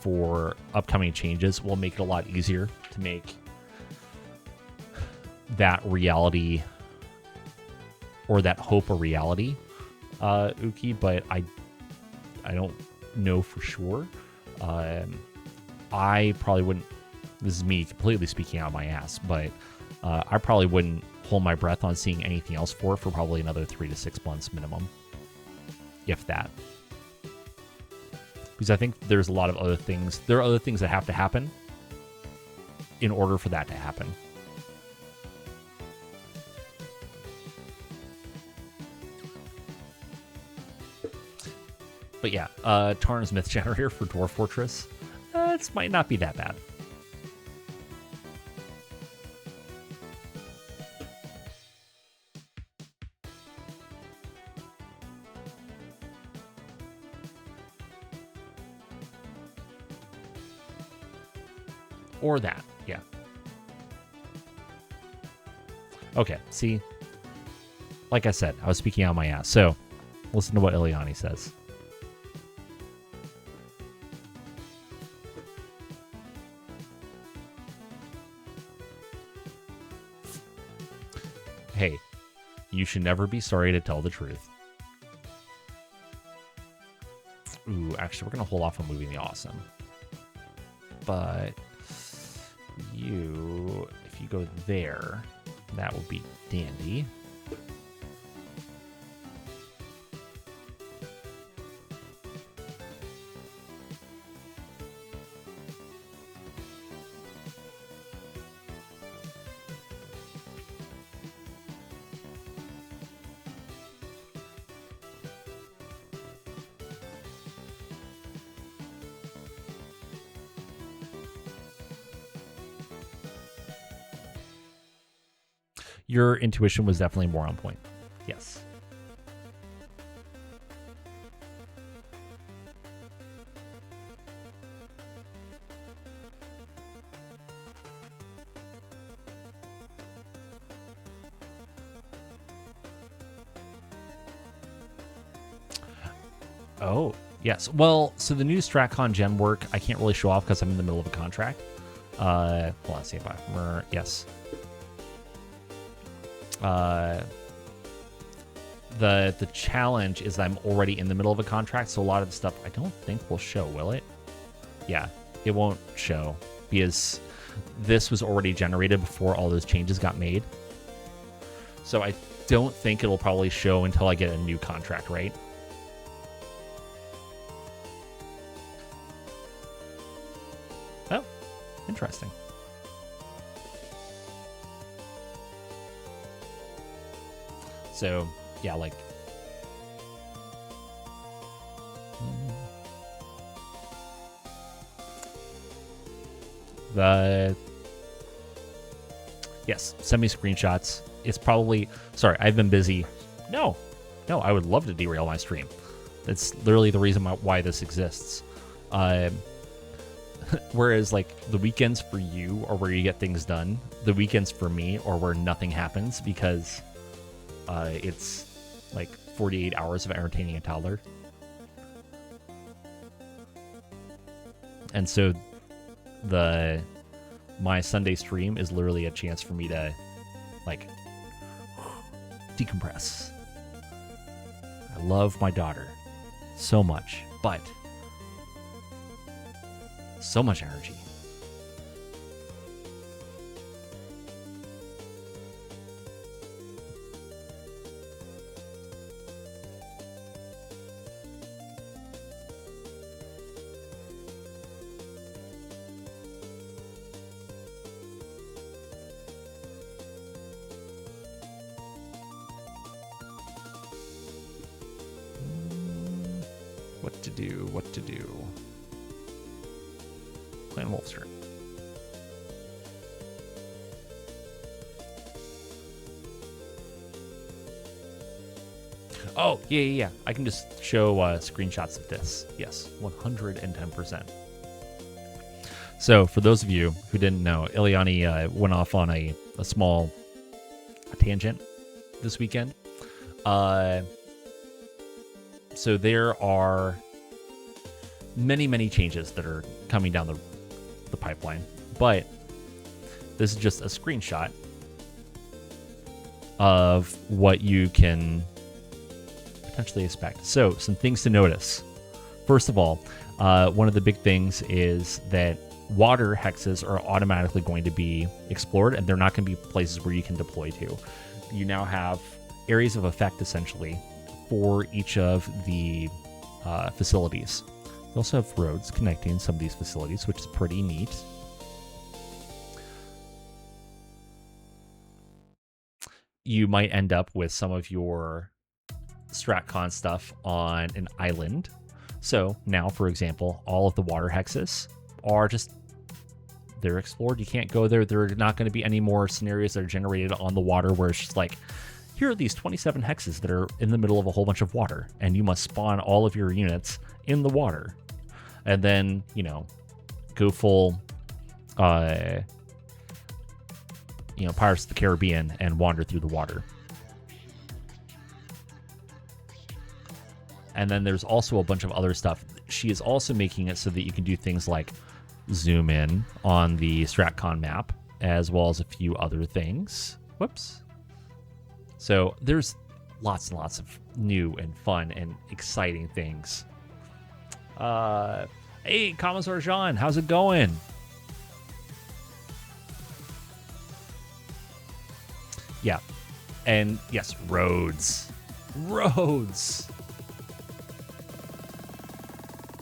for upcoming changes will make it a lot easier to make that reality, or that hope a reality, Uki, but I don't know for sure. I probably wouldn't, this is me completely speaking out of my ass, but I probably wouldn't hold my breath on seeing anything else for probably another 3 to 6 months minimum, if that. Because I think there's a lot of other things. There are other things that have to happen in order for that to happen. But yeah, Tarn's Myth Generator for Dwarf Fortress. It might not be that bad. Or that, yeah. Okay, see? Like I said, I was speaking out my ass. So, listen to what Ileani says. Hey, you should never be sorry to tell the truth. Ooh, actually, we're going to hold off on moving the awesome. But you, if you go there, that would be dandy. Your intuition was definitely more on point. Yes. Oh, yes. Well, so the new StratCon Gen work, I can't really show off because I'm in the middle of a contract. Hold on, see if I... Yes. The challenge is that I'm already in the middle of a contract, so a lot of the stuff I don't think will show, will it? Yeah, it won't show because this was already generated before all those changes got made. So I don't think it'll probably show until I get a new contract, right? Oh, interesting. So, yeah, like... Yes, send me screenshots. It's probably... Sorry, I've been busy. No, I would love to derail my stream. That's literally the reason why this exists. Whereas, like, the weekends for you are where you get things done. The weekends for me are where nothing happens because... it's like 48 hours of entertaining a toddler. And so my Sunday stream is literally a chance for me to like decompress. I love my daughter so much, but so much energy. What to do. Clan Wolfster. Oh, yeah. I can just show screenshots of this. Yes, 110%. So, for those of you who didn't know, Ileani went off on a small tangent this weekend. So there are many changes that are coming down the pipeline, but this is just a screenshot of what you can potentially expect. So some things to notice. First of all, one of the big things is that water hexes are automatically going to be explored, and they're not going to be places where you can deploy to. You now have areas of effect, essentially, for each of the facilities. You also have roads connecting some of these facilities, which is pretty neat. You might end up with some of your StratCon stuff on an island So now, for example, all of the water hexes are just, they're explored. You can't go there. There are not going to be any more scenarios that are generated on the water where it's just like, here are these 27 hexes that are in the middle of a whole bunch of water, and you must spawn all of your units in the water. And then, you know, go full, Pirates of the Caribbean and wander through the water. And then there's also a bunch of other stuff. She is also making it so that you can do things like zoom in on the StratCon map, as well as a few other things. Whoops. So there's lots and lots of new and fun and exciting things. Hey, Commissar Jean, how's it going? Yeah. And yes, roads. Roads.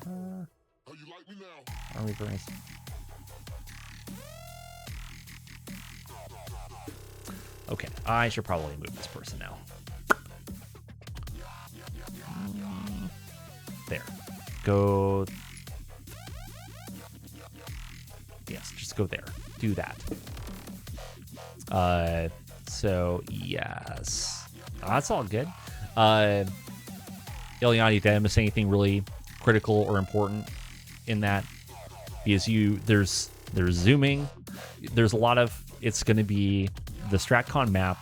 How you like me now? Army brains. Okay, I should probably move this person now. There. Go. Yes, just go there. Do that. So, yes. That's all good. Ileana, did I miss anything really critical or important in that? Because there's zooming. There's a lot of, it's going to be, the StratCon map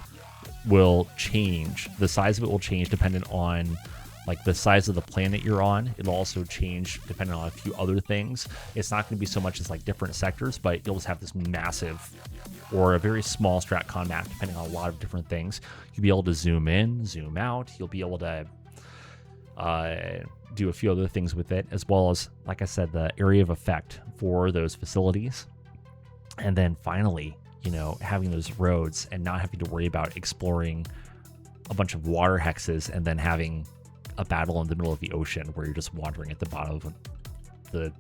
will change. The size of it will change dependent on like the size of the planet you're on. It'll also change depending on a few other things. It's not going to be so much as like different sectors, but you'll just have this massive or a very small StratCon map depending on a lot of different things. You'll be able to zoom in, zoom out. You'll be able to do a few other things with it, as well as, like I said, the area of effect for those facilities. And then finally, having those roads and not having to worry about exploring a bunch of water hexes and then having a battle in the middle of the ocean where you're just wandering at the bottom of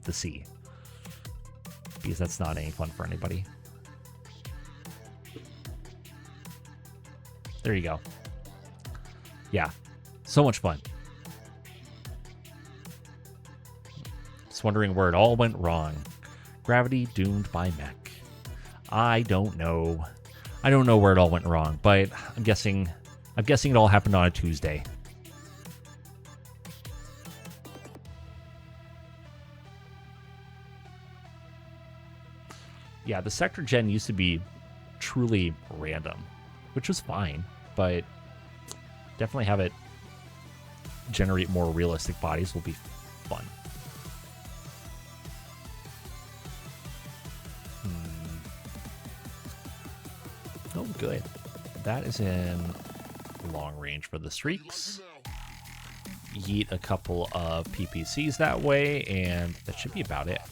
the sea. Because that's not any fun for anybody. There you go. Yeah, so much fun. Just wondering where it all went wrong. Gravity doomed by mech. I don't know. I don't know where it all went wrong, but I'm guessing it all happened on a Tuesday. Yeah, the sector gen used to be truly random, which was fine, but definitely have it generate more realistic bodies will be fun. Oh, good. That is in long range for the streaks. Yeet a couple of PPCs that way, and that should be about it.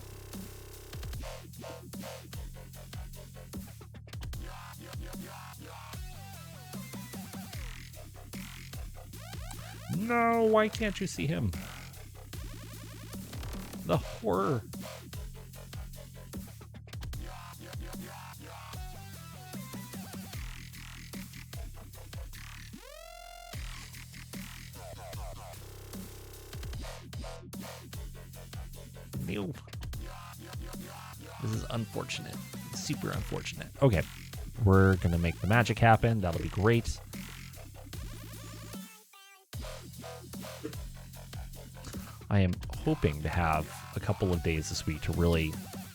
No, why can't you see him? The horror. Nope. This is unfortunate. Super unfortunate. Okay. We're going to make the magic happen. That'll be great. I am hoping to have a couple of days this week to really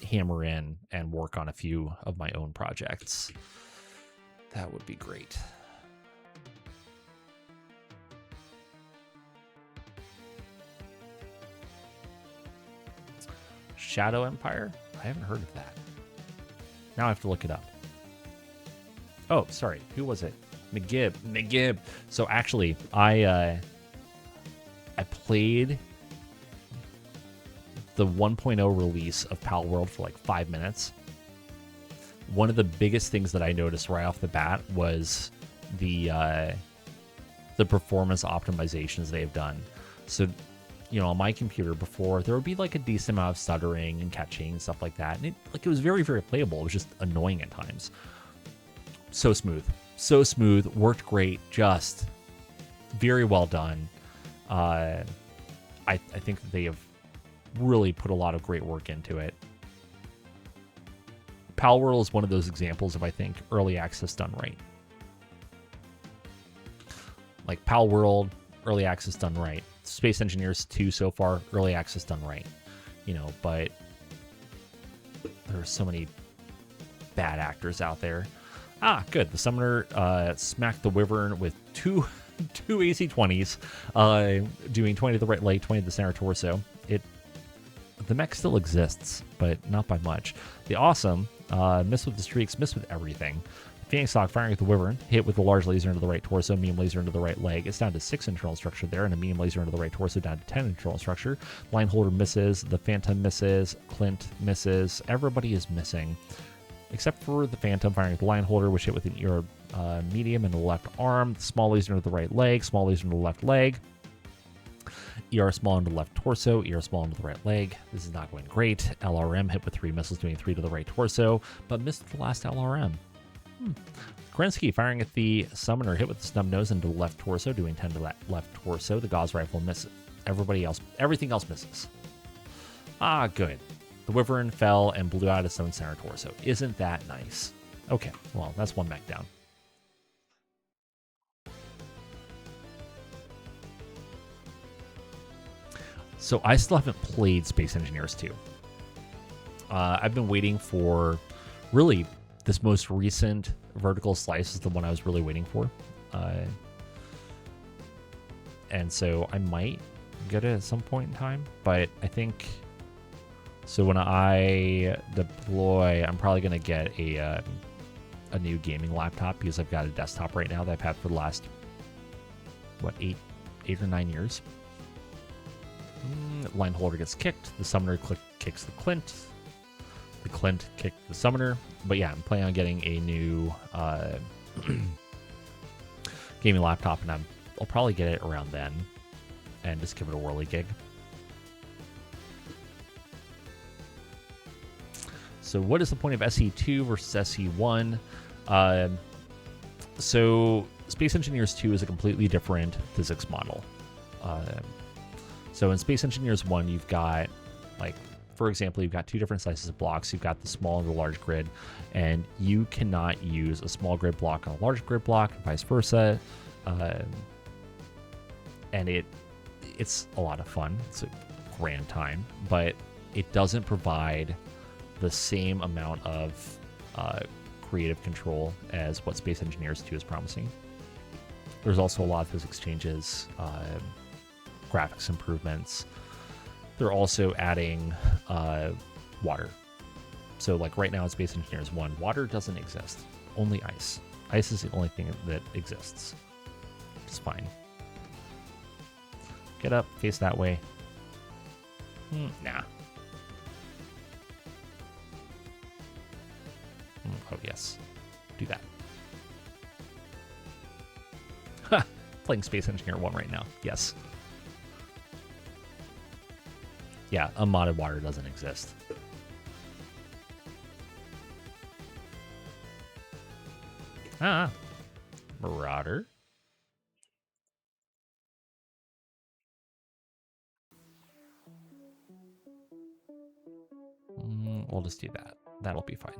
hammer in and work on a few of my own projects. That would be great. Shadow Empire? I haven't heard of that. Now I have to look it up. Oh, sorry. Who was it? McGib. So actually, I played the 1.0 release of Pal World for like 5 minutes. One of the biggest things that I noticed right off the bat was the performance optimizations they've done. So, on my computer before, there would be like a decent amount of stuttering and catching and stuff like that. And it was very, very playable. It was just annoying at times. So smooth, worked great, just very well done. I I think that they have really put a lot of great work into it. Pal World is one of those examples of, I think, early access done right. Like Pal World, early access done right. Space Engineers 2 so far, early access done right. You know, but there are so many bad actors out there. Ah, good. The Summoner smacked the Wyvern with two AC-20s, doing 20 to the right leg, 20 to the center torso. The mech still exists, but not by much. The Awesome missed with the streaks, missed with everything. Phoenix Hawk firing at the Wyvern, hit with the large laser into the right torso, medium laser into the right leg. It's down to 6 internal structure there, and a medium laser into the right torso down to 10 internal structure. Line Holder misses, the Phantom misses, Clint misses. Everybody is missing, except for the Phantom firing at the Line Holder, which hit with an ER medium in the left arm. Small laser into the right leg, small laser into the left leg. ER small into the left torso, ER small into the right leg. This is not going great. LRM hit with 3 missiles, doing 3 to the right torso, but missed the last LRM. Kerensky firing at the Summoner, hit with the snub nose into the left torso, doing 10 to that left torso. The Gauss rifle misses. Everything else misses. Ah, good. The Wyvern fell and blew out its own center torso. Isn't that nice? Okay, well, that's one mech down. So I still haven't played Space Engineers 2. I've been waiting for, really, this most recent vertical slice is the one I was really waiting for. And so I might get it at some point in time, but I think, so when I deploy, I'm probably going to get a new gaming laptop, because I've got a desktop right now that I've had for the last, what, 8 or 9 years. Line Holder gets kicked. The Summoner kicks the Clint. The Clint kicked the Summoner. But yeah, I'm planning on getting a new gaming laptop, and I'll probably get it around then and just give it a whirly gig. So what is the point of SE2 versus SE1? So Space Engineers 2 is a completely different physics model. So in Space Engineers 1, you've got, like, for example, you've got 2 different sizes of blocks. You've got the small and the large grid, and you cannot use a small grid block on a large grid block, and vice versa. And it's a lot of fun. It's a grand time, but it doesn't provide the same amount of creative control as what Space Engineers 2 is promising. There's also a lot of physics changes, graphics improvements. They're also adding water. So like right now in Space Engineers 1, water doesn't exist. Only ice. Ice is the only thing that exists. It's fine. Get up, face that way. Nah. Oh yes. Do that. Ha! Playing Space Engineer 1 right now. Yes. Yeah, unmodded water doesn't exist. Ah, Marauder. We'll just do that. That'll be fine.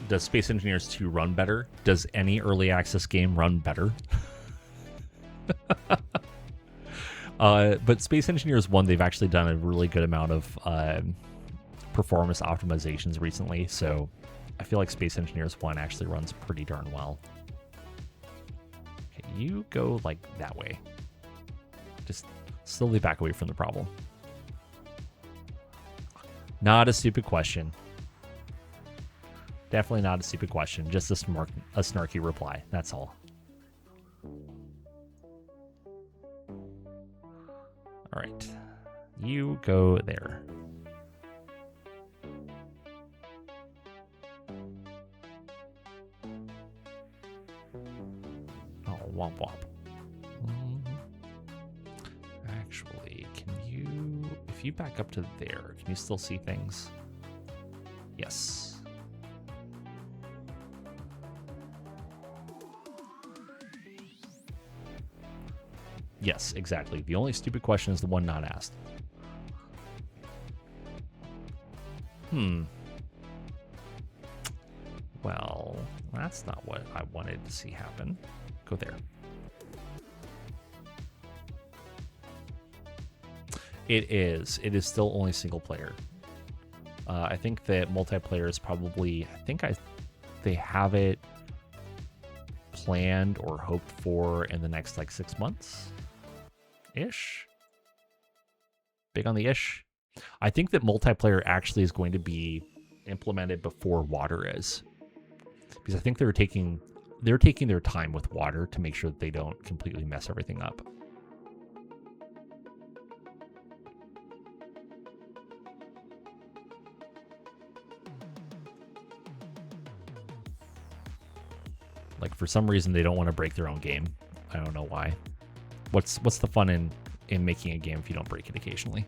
Does Space Engineers 2 run better? Does any early access game run better? But Space Engineers 1, they've actually done a really good amount of performance optimizations recently, so I feel like Space Engineers 1 actually runs pretty darn well. Okay, you go like that way. Just slowly back away from the problem. Not a stupid question. Definitely not a stupid question, just a snarky reply. That's all. All right, you go there. Oh, womp womp. Actually, can you, if you back up to there, can you still see things? Yes. Yes, exactly. The only stupid question is the one not asked. Well, that's not what I wanted to see happen. Go there. It is. It is still only single player. I think that multiplayer is probably. They have it planned or hoped for in the next like 6 months, ish. Big on the ish. I think that multiplayer actually is going to be implemented before water is, because I think they're taking their time with water to make sure that they don't completely mess everything up. Like, for some reason, they don't want to break their own game. I don't know why. What's the fun in making a game if you don't break it occasionally?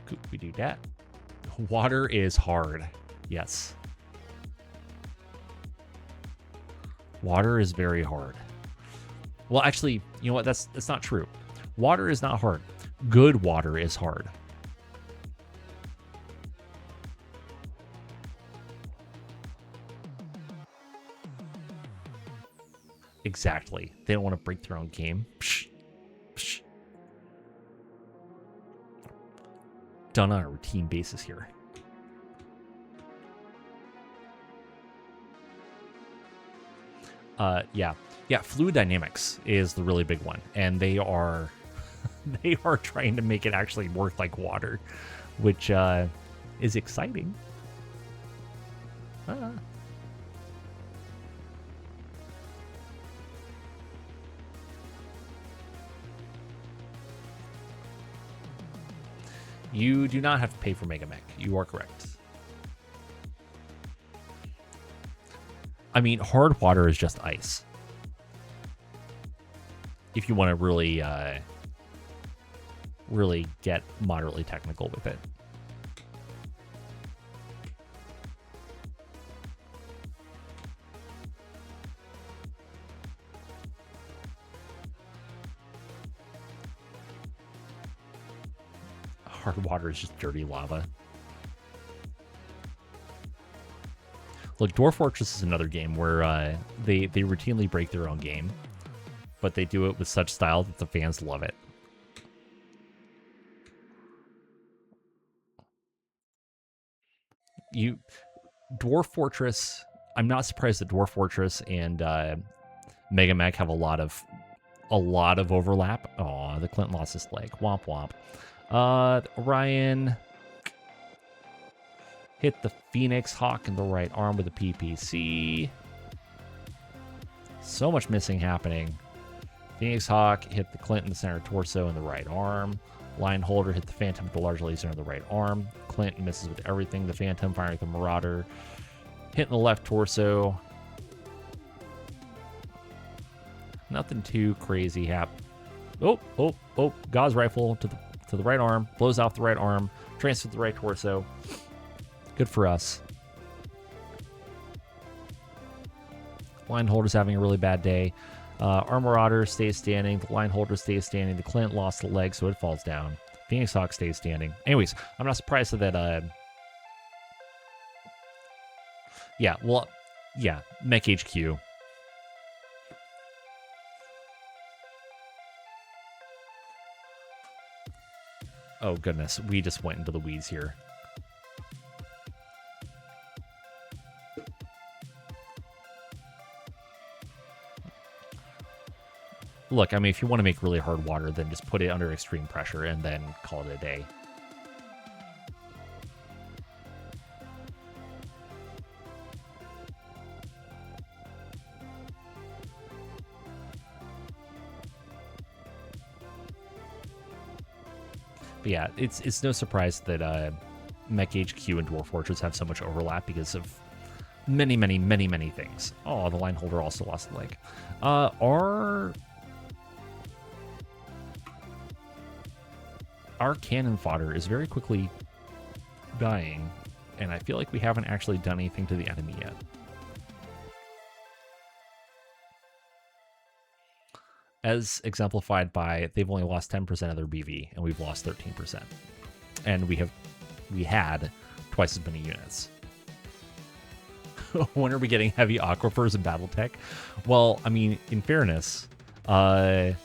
Could we do that? Water is hard. Yes. Water is very hard. Well, actually, you know what? That's not true. Water is not hard. Good water is hard. Exactly. They don't want to break their own game. Psh, psh. Done on a routine basis here. Yeah. Fluid dynamics is the really big one, and they are trying to make it actually work like water, which is exciting. You do not have to pay for MegaMek. You are correct. I mean, hard water is just ice. If you want to really, really get moderately technical with it. Hard water is just dirty lava. Look, Dwarf Fortress is another game where they routinely break their own game, but they do it with such style that the fans love it. Dwarf Fortress, I'm not surprised that Dwarf Fortress and MegaMek have a lot of overlap. Aw, the Clint lost his leg. Womp womp. Orion hit the Phoenix Hawk in the right arm with a PPC. So much missing happening. Phoenix Hawk hit the Clint in the center torso in the right arm. Line Holder hit the Phantom with the large laser in the right arm. Clint misses with everything. The Phantom firing with the Marauder. Hitting the left torso. Nothing too crazy happened. Oh. Gauze rifle to the right arm. Blows off the right arm. Transfers the right torso. Good for us. Line Holder's having a really bad day. Our Marauder stays standing. The Line Holder stays standing. The Clint lost the leg, so it falls down. Phoenix Hawk stays standing. Anyways, I'm not surprised that... yeah, MekHQ. Oh, goodness. We just went into the weeds here. Look, I mean, if you want to make really hard water, then just put it under extreme pressure and then call it a day. But yeah, it's no surprise that MekHQ and Dwarf Fortress have so much overlap because of many things. Oh, the Line Holder also lost a leg. Our cannon fodder is very quickly dying. And I feel like we haven't actually done anything to the enemy yet. As exemplified by they've only lost 10% of their BV, and we've lost 13%. And we had twice as many units. When are we getting heavy aquifers in Battletech? Well, I mean, in fairness, in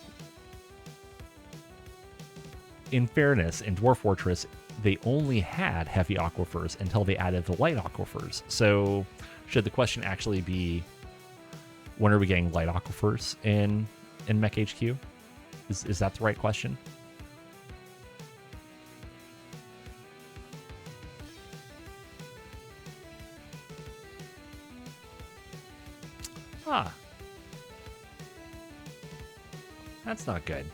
Dwarf Fortress, they only had heavy aquifers until they added the light aquifers. So, should the question actually be, when are we getting light aquifers in MekHQ? Is that the right question? Ah. That's not good.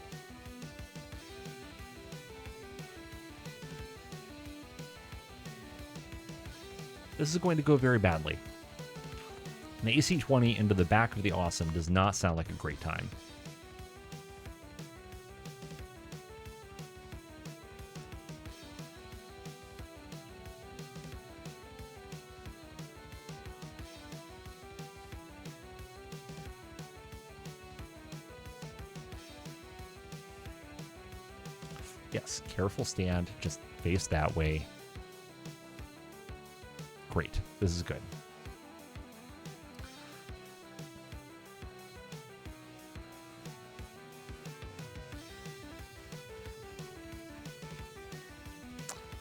This is going to go very badly. An AC-20 into the back of the Awesome does not sound like a great time. Yes, careful stand, just face that way. Great, this is good.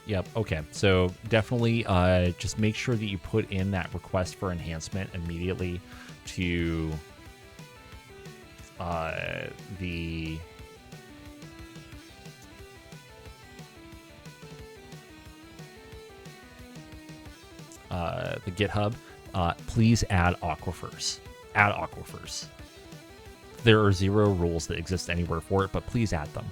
Yep, okay, so definitely just make sure that you put in that request for enhancement immediately to the GitHub. Please add aquifers. Add aquifers. There are 0 rules that exist anywhere for it, but please add them.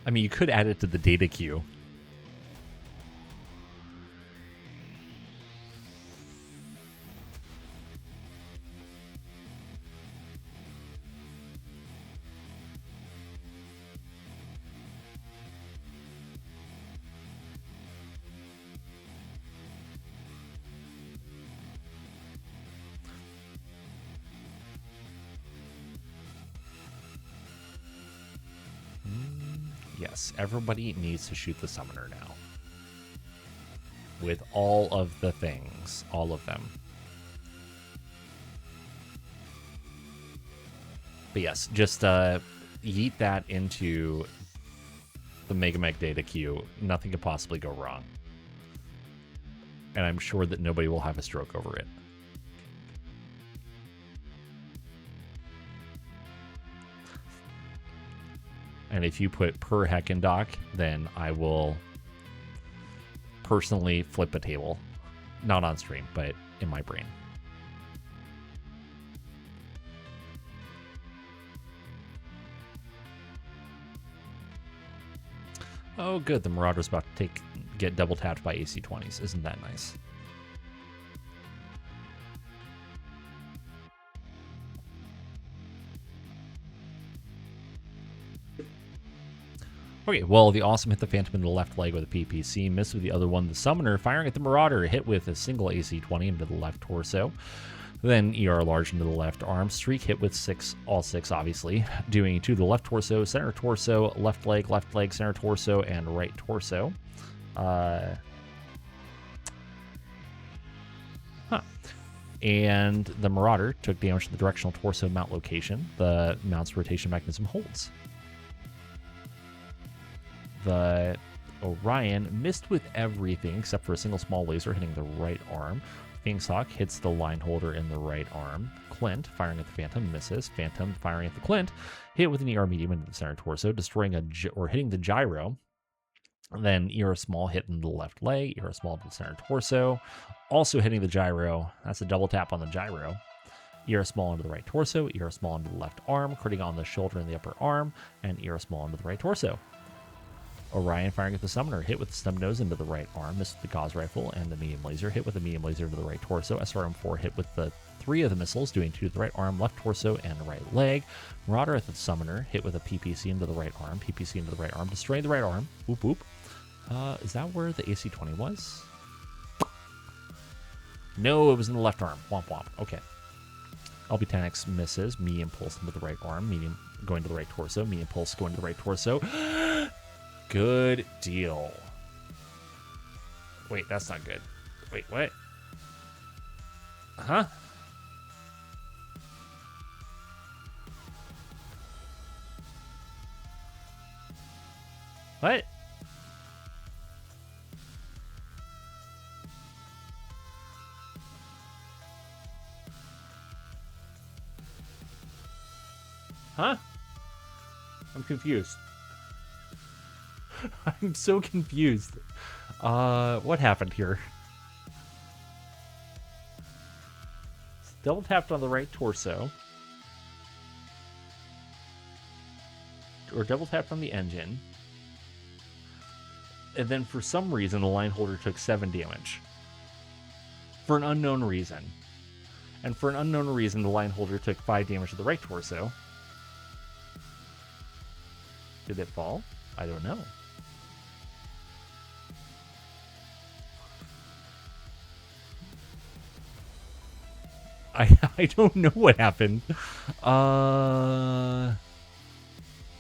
I mean, you could add it to the data queue. Yes, everybody needs to shoot the summoner now. With all of the things. All of them. But yes, just yeet that into the MegaMek data queue. Nothing could possibly go wrong. And I'm sure that nobody will have a stroke over it. And if you put per Heckendoc, then I will personally flip a table. Not on stream, but in my brain. Oh, good. The Marauder's about to get double tapped by AC-20s. Isn't that nice? Okay, well, the Awesome hit the Phantom in the left leg with a PPC, missed with the other one. The Summoner firing at the Marauder, hit with a single AC-20 into the left torso. Then ER large into the left arm. Streak hit with all six, obviously. Doing 2 to the left torso, center torso, left leg, center torso, and right torso. And the Marauder took damage to the directional torso mount location. The mount's rotation mechanism holds. The Orion missed with everything except for a single small laser hitting the right arm. Fangshawk hits the line holder in the right arm. Clint firing at the Phantom misses. Phantom firing at the Clint hit with an ER medium into the center torso, destroying hitting the gyro. Then ER small hit in the left leg. ER small to the center torso, also hitting the gyro. That's a double tap on the gyro. ER small into the right torso. ER small into the left arm, critting on the shoulder and the upper arm, and ER small into the right torso. Orion firing at the summoner. Hit with the stub nose into the right arm. Missed with the gauze rifle and the medium laser. Hit with the medium laser to the right torso. SRM4 hit with the 3 of the missiles, doing 2 to the right arm, left torso, and the right leg. Marauder at the summoner. Hit with a PPC into the right arm. PPC into the right arm. Destroying the right arm. Whoop whoop. Is that where the AC-20 was? No, it was in the left arm. Womp womp. Okay. LB-10X misses. Medium pulse into the right arm. Medium going to the right torso. Medium pulse going to the right torso. Good deal. Wait, that's not good. Wait, what? Huh? What? Huh? I'm confused. I'm so confused. What happened here? Double tapped on the right torso. Or double tapped on the engine. And then for some reason, the line holder took 7 damage. For an unknown reason. And for an unknown reason, the line holder took 5 damage to the right torso. Did it fall? I don't know. I don't know what happened.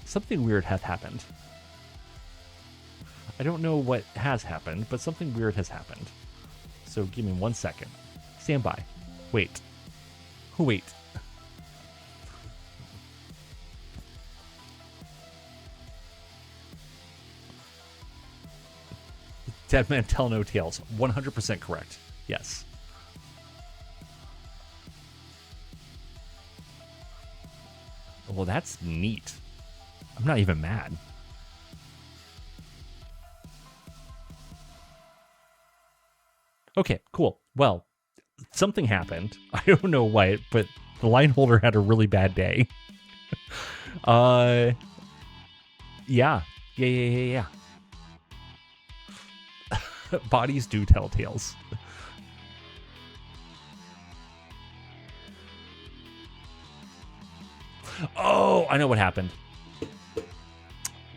Something weird has happened. I don't know what has happened, but something weird has happened. So give me 1 second. Stand by. Wait. Wait. Dead man tell no tales. 100% correct. Yes. Well, that's neat. I'm not even mad. Okay, cool. Well, something happened. I don't know what, but the line holder had a really bad day. Yeah. Bodies do tell tales. Oh, I know what happened.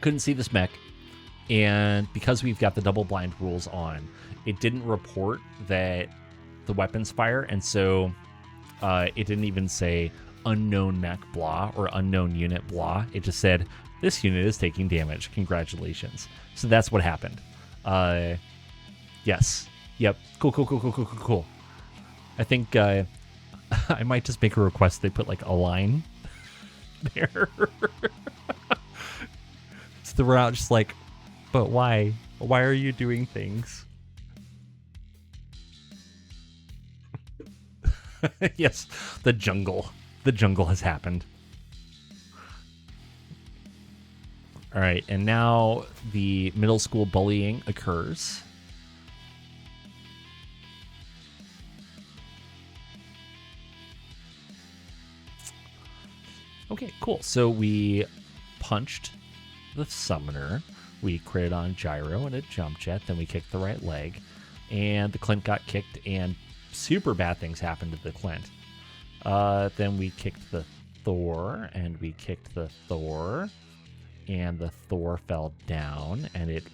Couldn't see this mech, and because we've got the double blind rules on, it didn't report that the weapons fire, and so it didn't even say unknown mech blah or unknown unit blah. It just said this unit is taking damage. Congratulations. So that's what happened. Yes. Yep. Cool. I think I might just make a request. They put like a line there. So we're out just like, but why? Why are you doing things? Yes, the jungle. The jungle has happened. All right, and now the middle school bullying occurs. Okay, cool. So we punched the summoner. We critted on gyro and a jump jet. Then we kicked the right leg. And the Clint got kicked, and super bad things happened to the Clint. Then we kicked the Thor, and we kicked the Thor. And the Thor fell down, and it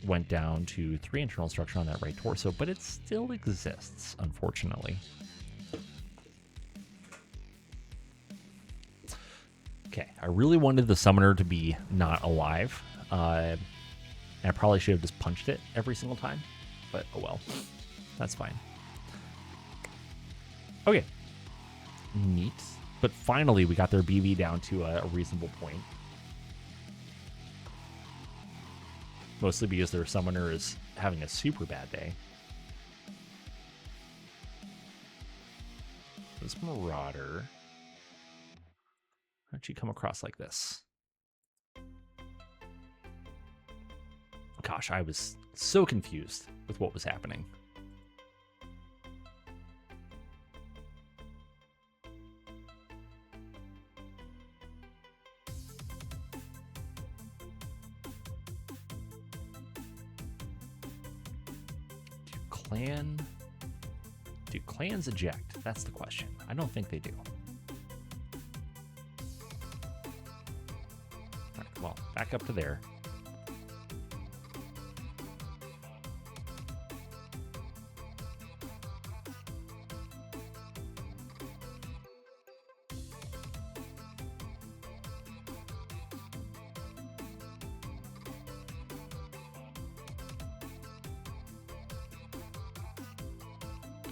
went down to 3 internal structure on that right torso, but it still exists, unfortunately. Okay, I really wanted the summoner to be not alive. And I probably should have just punched it every single time, but oh well. That's fine. Okay. Neat. But finally, we got their BV down to a reasonable point. Mostly because their summoner is having a super bad day. This Marauder. How'd she come across like this? Gosh, I was so confused with what was happening. Clan... Do clans eject? That's the question. I don't think they do. All right, well, back up to there.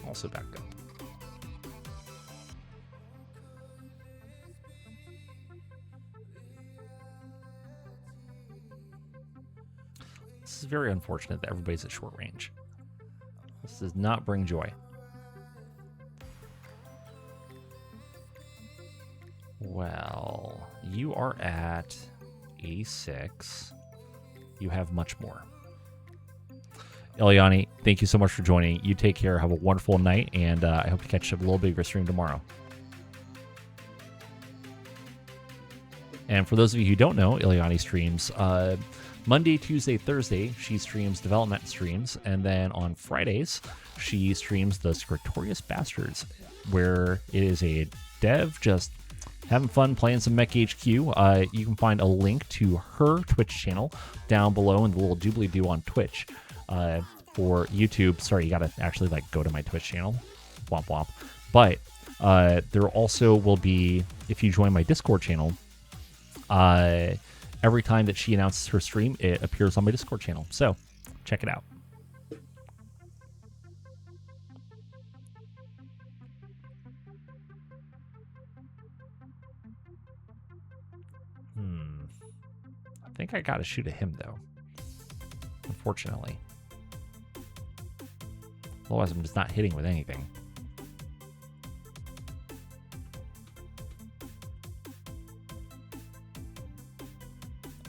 Also back up. This is very unfortunate that everybody's at short range. This does not bring joy. Well, you are at 86. You have much more. Eliani, thank you so much for joining. You take care. Have a wonderful night, and I hope to catch up a little bit of your stream tomorrow. And for those of you who don't know, Eliani streams Monday, Tuesday, Thursday. She streams development streams, and then on Fridays, she streams the Scriptorious Bastards, where it is a dev just having fun playing some MekHQ. You can find a link to her Twitch channel down below in the little doobly-doo on Twitch. For YouTube, sorry, you gotta actually like go to my Twitch channel, womp womp. But there also will be, if you join my Discord channel, every time that she announces her stream, it appears on my Discord channel. So check it out. I think I gotta shoot at him though, unfortunately. Otherwise, I'm just not hitting with anything.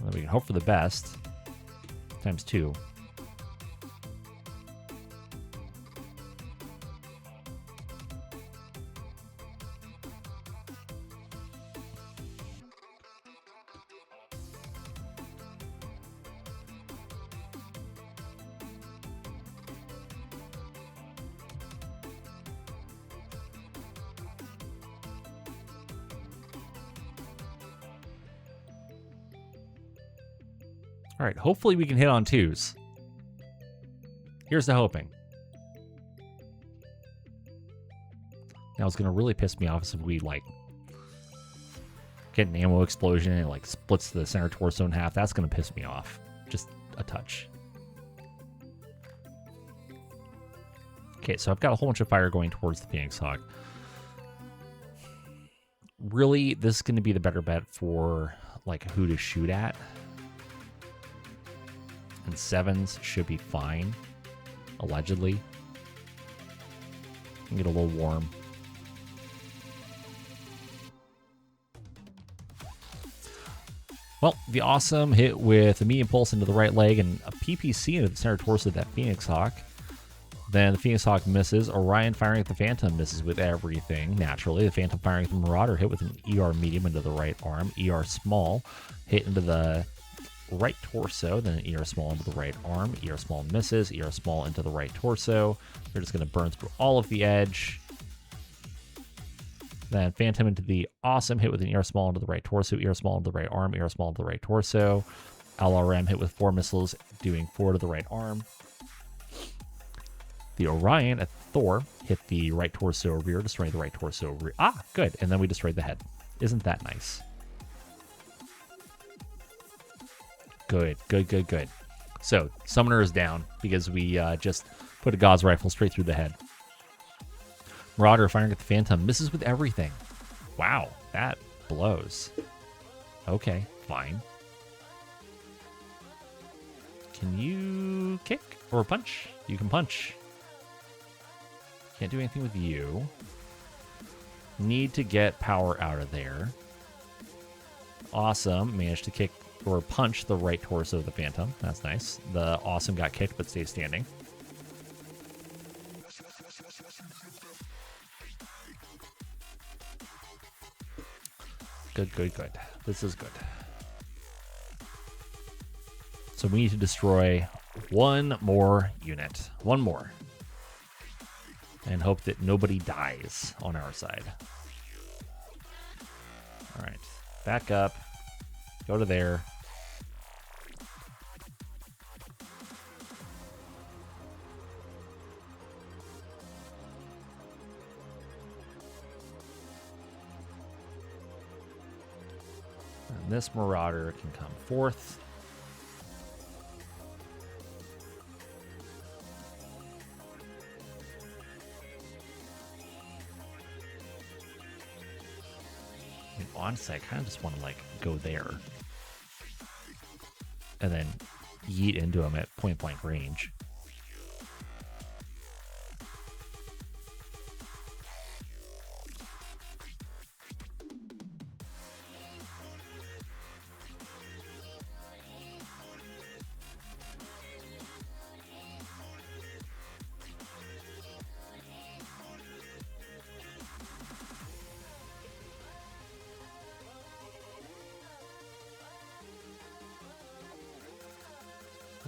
Well, we can hope for the best. Times 2. All right, hopefully we can hit on 2s. Here's the hoping. Now it's going to really piss me off if we, like, get an ammo explosion and it, like, splits the center torso in half. That's going to piss me off. Just a touch. Okay, so I've got a whole bunch of fire going towards the Phoenix Hawk. Really, this is going to be the better bet for, like, who to shoot at. And 7s should be fine, allegedly. Can get a little warm. Well, the awesome hit with a medium pulse into the right leg and a PPC into the center torso of that Phoenix Hawk. Then the Phoenix Hawk misses. Orion firing at the Phantom misses with everything, naturally. The Phantom firing at the Marauder hit with an ER medium into the right arm. ER small hit into the right torso, then an ER small into the right arm. ER small misses. ER small into the right torso. They're just going to burn through all of the edge. Then Phantom into the awesome hit with an ER small into the right torso. ER small into the right arm. ER small into the right torso. LRM hit with 4 missiles, doing 4 to the right arm. The Orion at Thor hit the right torso rear, destroying the right torso rear. Ah, good. And then we destroyed the head. Isn't that nice? Good, good, good, good. So, Summoner is down because we just put a God's Rifle straight through the head. Marauder firing at the Phantom misses with everything. Wow, that blows. Okay, fine. Can you kick or punch? You can punch. Can't do anything with you. Need to get power out of there. Awesome. Managed to kick or punch the right torso of the Phantom. That's nice. The Awesome got kicked but stays standing. Good, good, good. This is good. So we need to destroy one more unit. One more. and hope that nobody dies on our side. All right, back up, go to there. And this Marauder can come forth. Honestly, I kind of just want to like go there and then yeet into him at point blank range.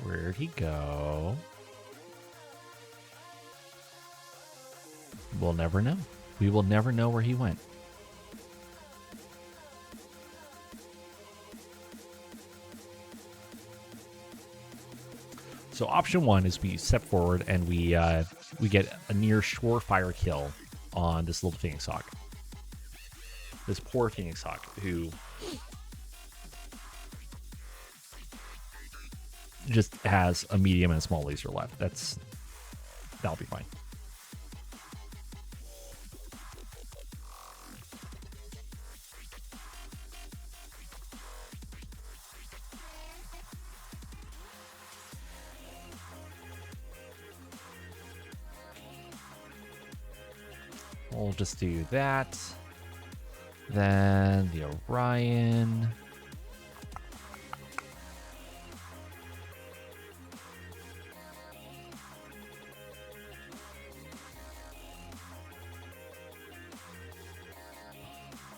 Where'd he go? We'll never know. We will never know where he went. So option one is we step forward and we get a near surefire kill on this little Phoenix Hawk. This poor Phoenix Hawk who just has a medium and a small laser left. That'll be fine. We'll just do that. Then the Orion.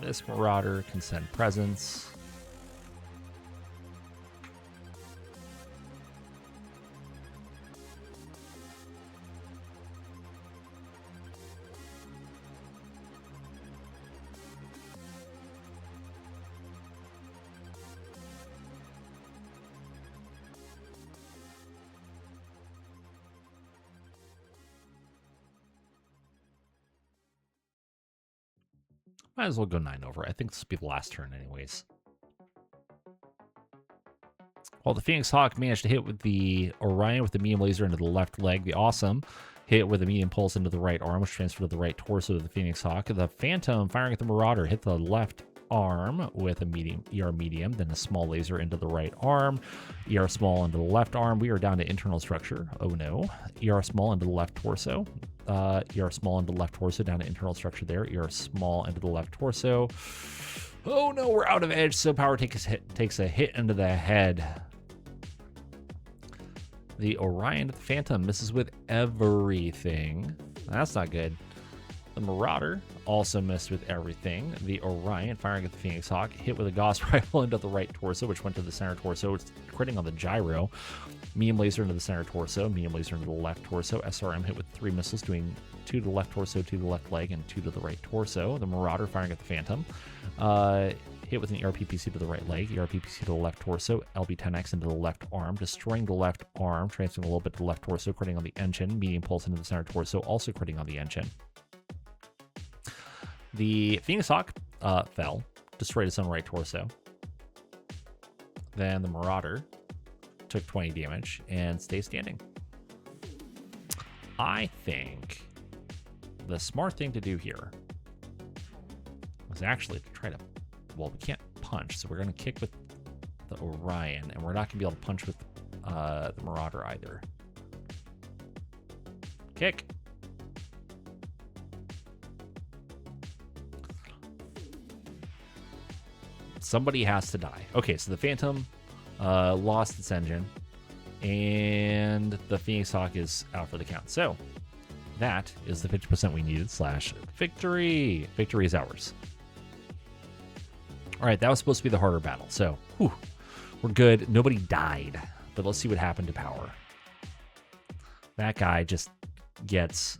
This Marauder can send presents. Might as well go 9 over. I think this will be the last turn anyways. Well, the Phoenix Hawk managed to hit with the Orion with the medium laser into the left leg. The Awesome hit with a medium pulse into the right arm, which transferred to the right torso of the Phoenix Hawk. The Phantom firing at the Marauder hit the left arm with a medium ER medium, then a small laser into the right arm, ER small into the left arm. We are down to internal structure. Oh no. ER small into the left torso. ER small into the left torso, down to internal structure there. ER small into the left torso. Oh no, we're out of edge, so power takes a hit into the head. The Orion, the Phantom misses with everything. That's not good. The Marauder also missed with everything. The Orion firing at the Phoenix Hawk hit with a Gauss rifle into the right torso, which went to the center torso. It's critting on the gyro. Medium laser into the center torso. Medium laser into the left torso. SRM hit with 3 missiles, doing 2 to the left torso, 2 to the left leg, and 2 to the right torso. The Marauder firing at the Phantom. Hit with an ERPPC to the right leg, ERPPC to the left torso, LB-10X into the left arm, destroying the left arm, transferring a little bit to the left torso, critting on the engine, medium pulse into the center torso, also critting on the engine. The Phoenix Hawk fell, destroyed its own right torso. Then the Marauder took 20 damage and stays standing. I think the smart thing to do here was actually to try to, well, we can't punch, so we're going to kick with the Orion, and we're not going to be able to punch with the Marauder either. Kick. Somebody has to die. Okay, so the Phantom lost its engine, and the Phoenix Hawk is out for the count. So that is the 50% we needed / victory. Victory is ours. All right, that was supposed to be the harder battle. So we're good. Nobody died, but let's see what happened to power. That guy just gets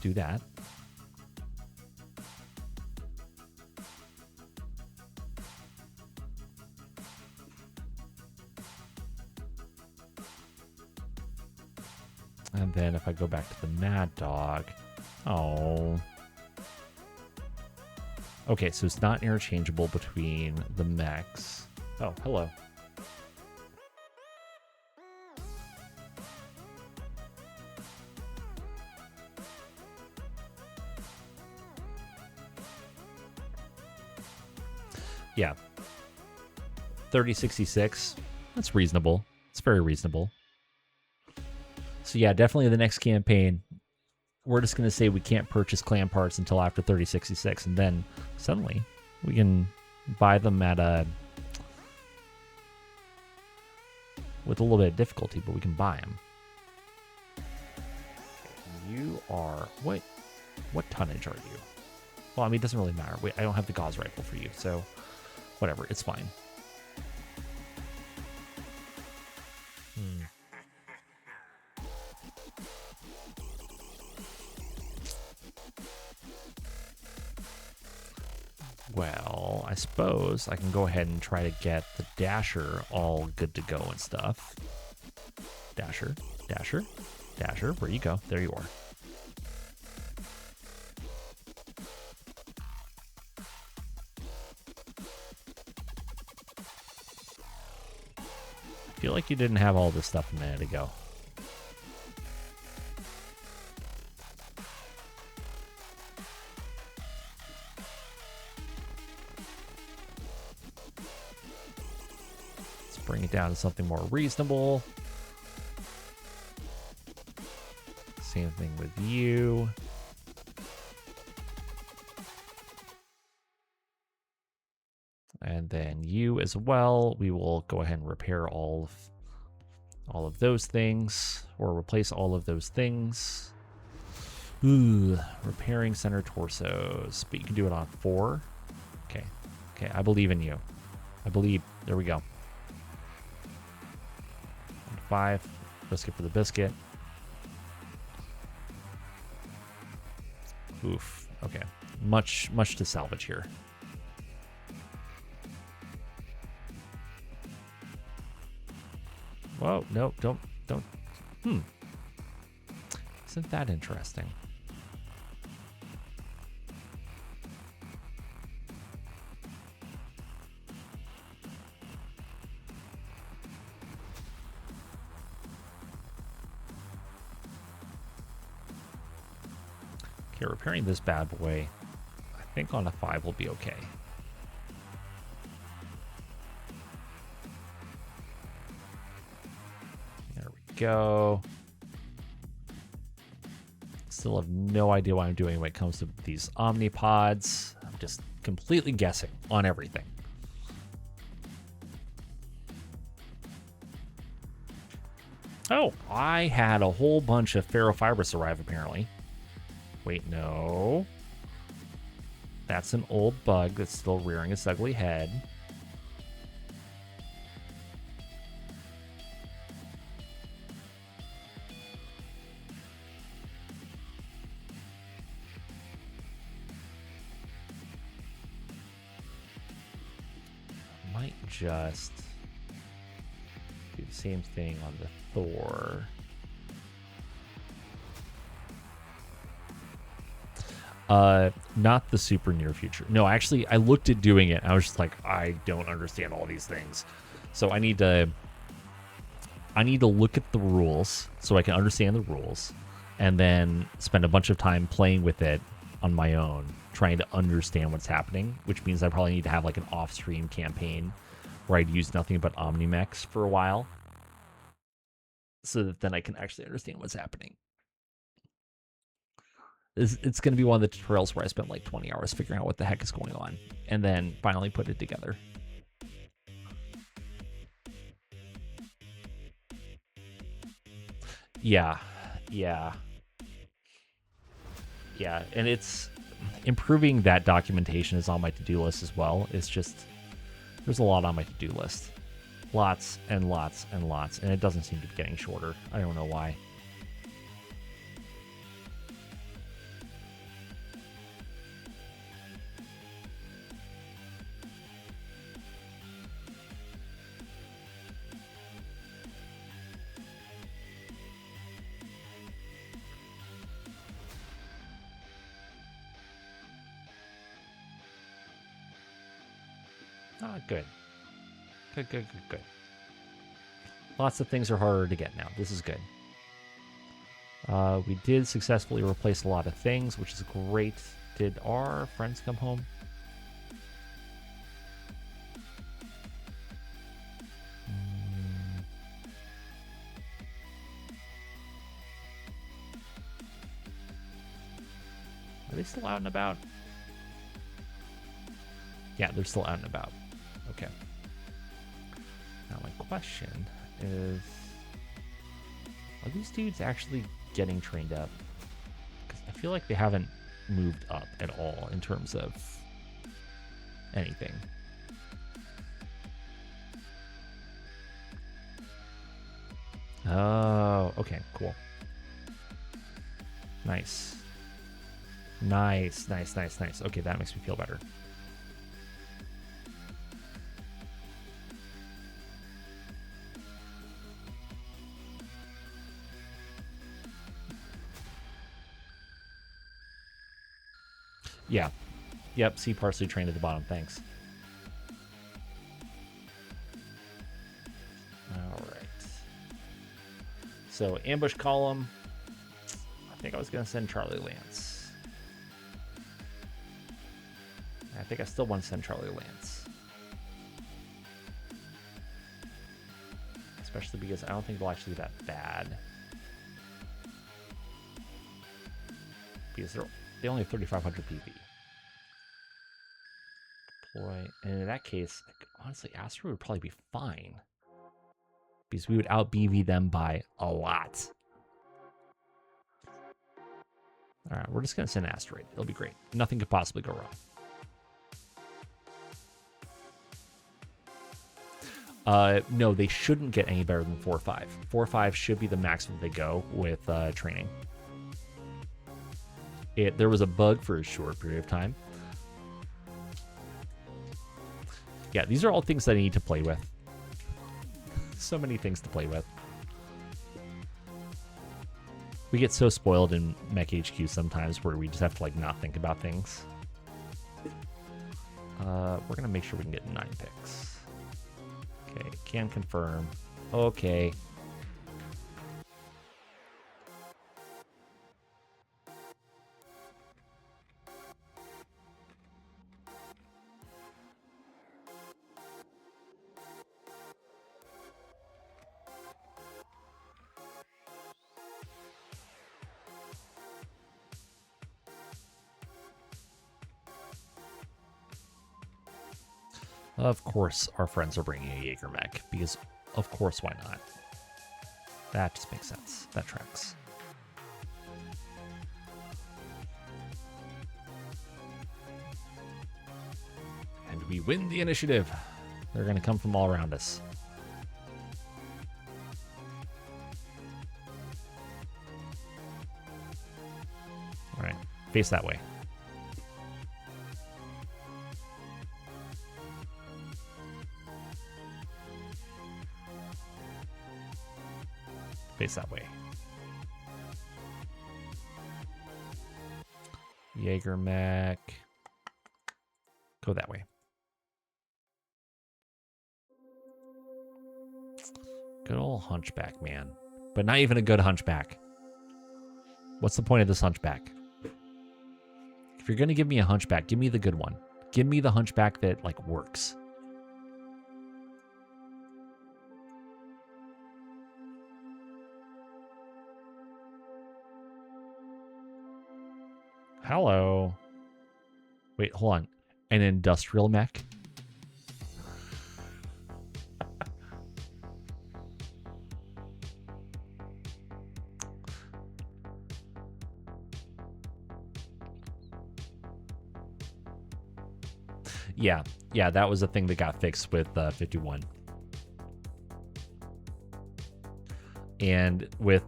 do that. And then if I go back to the Mad Dog, oh. Okay, so it's not interchangeable between the mechs. Oh, hello. Yeah. 3066. That's reasonable. It's very reasonable. So yeah, definitely the next campaign, we're just going to say we can't purchase clan parts until after 3066, and then suddenly we can buy them at a with a little bit of difficulty, but we can buy them. You are what tonnage are you? Well, I mean, it doesn't really matter. I don't have the gauze rifle for you, so whatever, it's fine. Well, I suppose I can go ahead and try to get the Dasher all good to go and stuff. Dasher, Dasher, Dasher, where you go? There you are. I feel like you didn't have all this stuff a minute ago. Bring it down to something more reasonable. Same thing with you. And then you as well. We will go ahead and repair all of those things, or replace all of those things. Ooh, repairing center torsos, but you can do it on 4. Okay, okay, I believe in you. I believe. There we go. 5. Biscuit for the biscuit. Oof. Okay. Much to salvage here. Whoa, no, don't. Isn't that interesting? Okay, repairing this bad boy, I think on a 5 will be okay. There we go. Still have no idea what I'm doing when it comes to these omnipods. I'm just completely guessing on everything. Oh, I had a whole bunch of ferrofibrous arrive apparently. Wait, no. That's an old bug that's still rearing its ugly head. Might just do the same thing on the Thor. Not the super near future. No, actually, I looked at doing it. I was just like, I don't understand all these things. So I need to look at the rules so I can understand the rules, and then spend a bunch of time playing with it on my own, trying to understand what's happening, which means I probably need to have like an off-stream campaign where I'd use nothing but Omnimex for a while, so that then I can actually understand what's happening. It's going to be one of the tutorials where I spent like 20 hours figuring out what the heck is going on, and then finally put it together. Yeah, and it's improving that documentation is on my to-do list as well. It's just, there's a lot on my to-do list. Lots and lots and lots, and it doesn't seem to be getting shorter. I don't know why. Ah, good. Good. Lots of things are harder to get now. This is good. We did successfully replace a lot of things, which is great. Did our friends come home? Are they still out and about? Yeah, they're still out and about. Okay. Now my question is, are these dudes actually getting trained up? Because I feel like they haven't moved up at all in terms of anything. Oh, okay, cool. Nice. Nice. Okay, that makes me feel better. Yeah. Yep, see parsley trained at the bottom, thanks. Alright. So, ambush column. I think I was going to send Charlie Lance. I think I still want to send Charlie Lance. Especially because I don't think they'll actually be that bad. Because they only have 3,500 PV. Deploy. And in that case, honestly, Astro would probably be fine. Because we would out BV them by a lot. Alright, we're just going to send Asteroid. It'll be great. Nothing could possibly go wrong. No, they shouldn't get any better than 4-5. 4-5 should be the maximum they go with training. There was a bug for a short period of time. Yeah, these are all things that I need to play with. So many things to play with. We get so spoiled in MekHQ sometimes where we just have to like not think about things. We're gonna make sure we can get 9 picks. Okay, can confirm. Okay. Of course, our friends are bringing a MegaMek, because of course, why not? That just makes sense. That tracks. And we win the initiative. They're going to come from all around us. All right, face that way. Face that way. MegaMek. Go that way. Good old hunchback, man. But not even a good hunchback. What's the point of this hunchback? If you're going to give me a hunchback, give me the good one. Give me the hunchback that, like, works. Hello. Wait, hold on. An industrial mech? Yeah, that was a thing that got fixed with 51. And with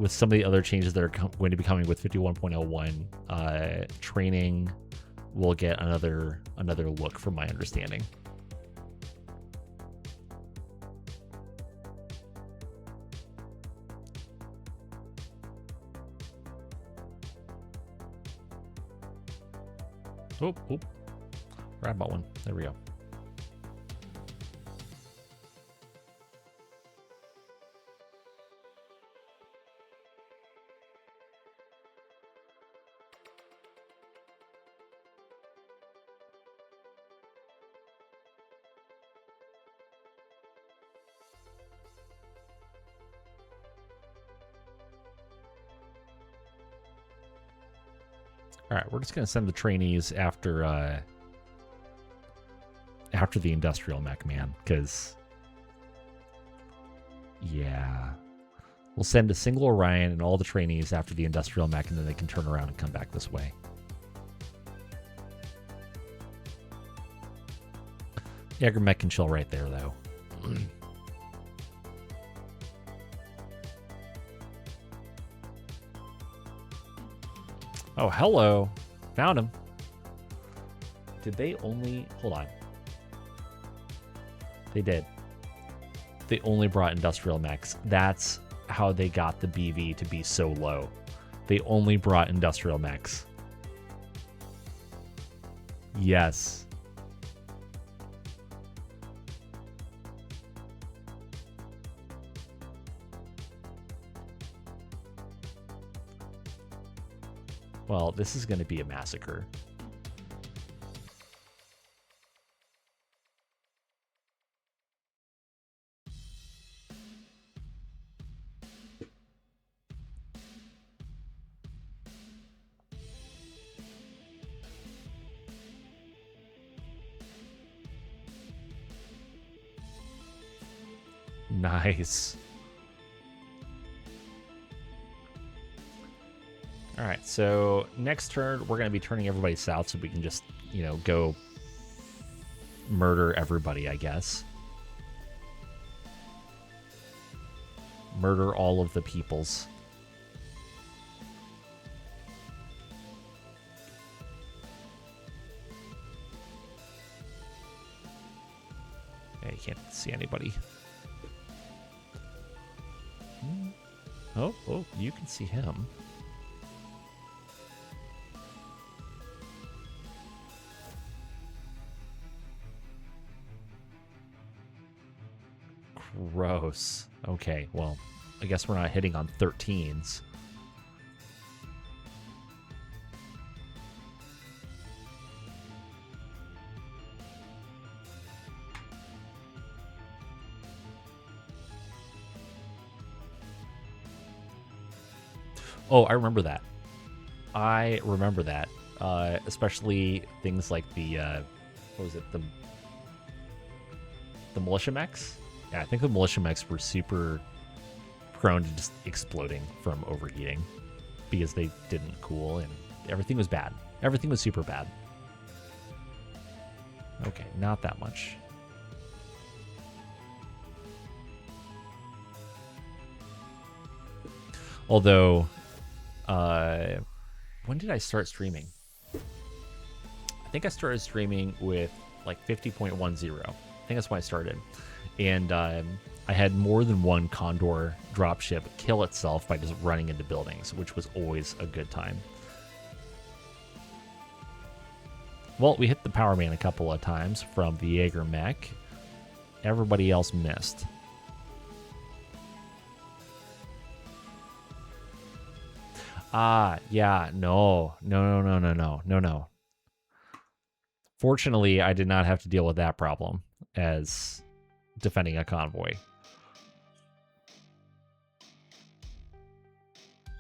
some of the other changes that are going to be coming with 51.01, training will get another look from my understanding. Oh, oh. Grab about one. There we go. All right, we're just gonna send the trainees after the industrial mech, man, because yeah, we'll send a single Orion and all the trainees after the industrial mech, and then they can turn around and come back this way. MegaMek can chill right there, though. Oh, hello. Found him. Did they only... Hold on. They did. They only brought industrial mechs. That's how they got the BV to be so low. They only brought industrial mechs. Yes. Well, this is going to be a massacre. Nice. All right, so next turn, we're going to be turning everybody south so we can just, you know, go murder everybody, I guess. Murder all of the peoples. Yeah, you can't see anybody. Oh, you can see him. Gross. Okay, well, I guess we're not hitting on 13s. Oh, I remember that. I remember that. Especially things like the, what was it? The militia mechs? Yeah, I think the militia mechs were super prone to just exploding from overheating because they didn't cool and everything was bad. Everything was super bad. Okay, not that much. Although, when did I start streaming? I think I started streaming with like 50.10. I think that's when I started. And I had more than one Condor dropship kill itself by just running into buildings, which was always a good time. Well, we hit the Power Man a couple of times from the Jaeger mech. Everybody else missed. Yeah, no. Fortunately, I did not have to deal with that problem as defending a convoy.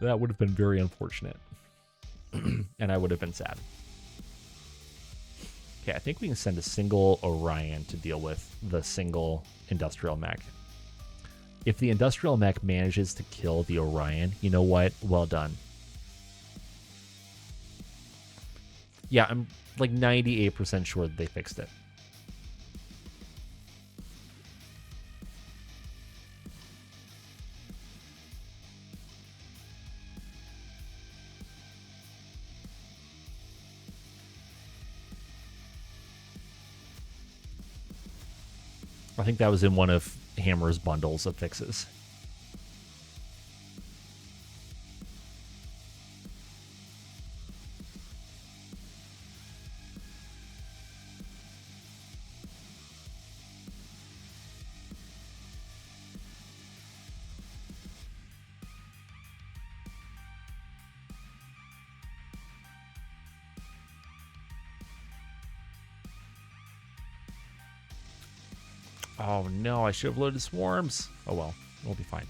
That would have been very unfortunate. And I would have been sad. Okay, I think we can send a single Orion to deal with the single industrial mech. If the industrial mech manages to kill the Orion, you know what? Well done. Yeah, I'm like 98% sure that they fixed it. I think that was in one of Hammer's bundles of fixes. Oh no, I should have loaded swarms. Oh well, we'll be fine.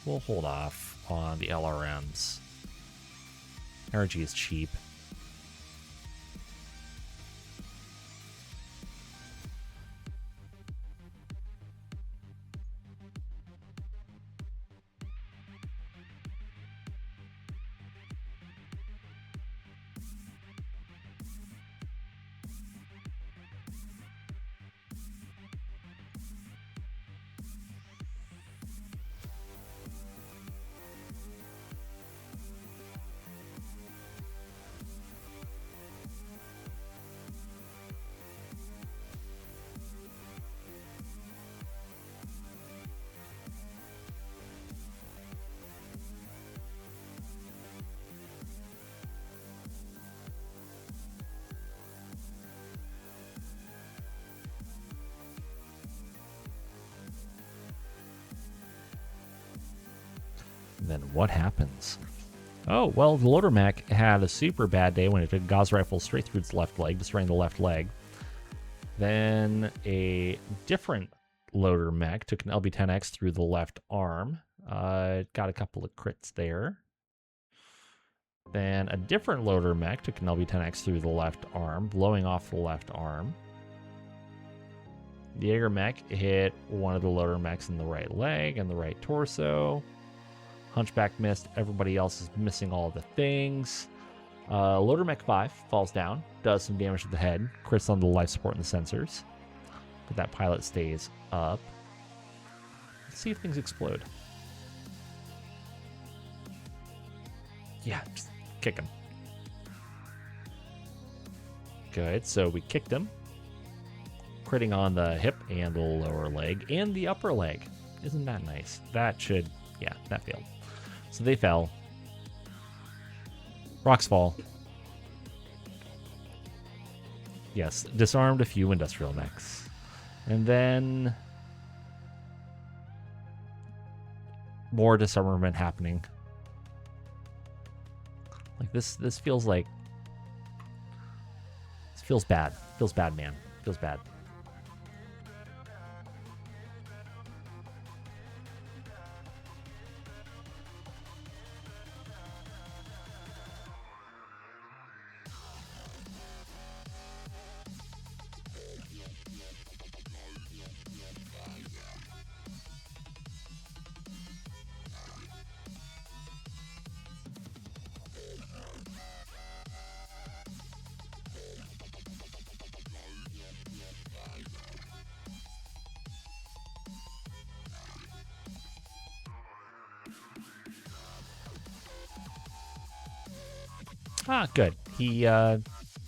We'll hold off on the LRMs. Energy is cheap. And then what happens? Oh, well, the loader mech had a super bad day when it took Gauss rifle straight through its left leg, destroying the left leg. Then a different loader mech took an LB-10X through the left arm. Got a couple of crits there. Then a different loader mech took an LB-10X through the left arm, blowing off the left arm. The Jaeger mech hit one of the loader mechs in the right leg and the right torso. Hunchback missed. Everybody else is missing all the things. Loader Mech 5 falls down, does some damage to the head, crits on the life support and the sensors. But that pilot stays up. Let's see if things explode. Yeah, just kick him. Good, so we kicked him. Critting on the hip and the lower leg and the upper leg. Isn't that nice? That should, yeah, that failed. So they fell. Rocks fall. Yes, disarmed a few industrial mechs. And then more disarmament happening. Like this feels like, this feels bad. Feels bad, man. Feels bad. Ah, good. He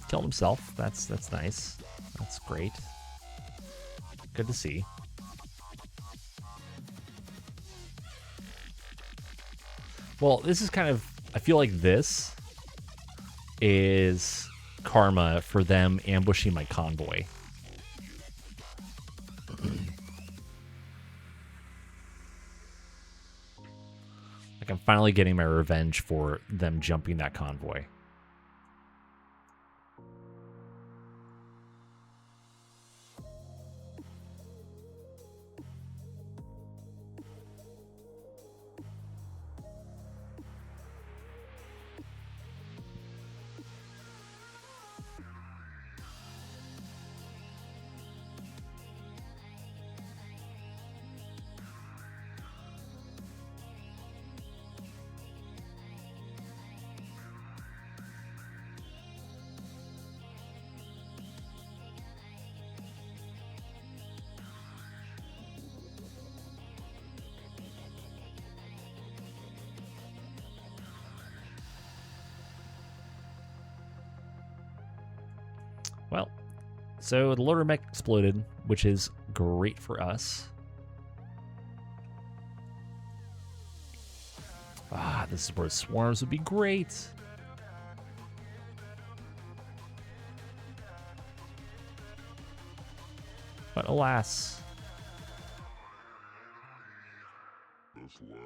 killed himself. That's nice. That's great. Good to see. Well, this is kind of, I feel like this is karma for them ambushing my convoy. Like I'm finally getting my revenge for them jumping that convoy. Well, so the loader mech exploded, which is great for us. Ah, this is where swarms would be great. But alas. That's loud.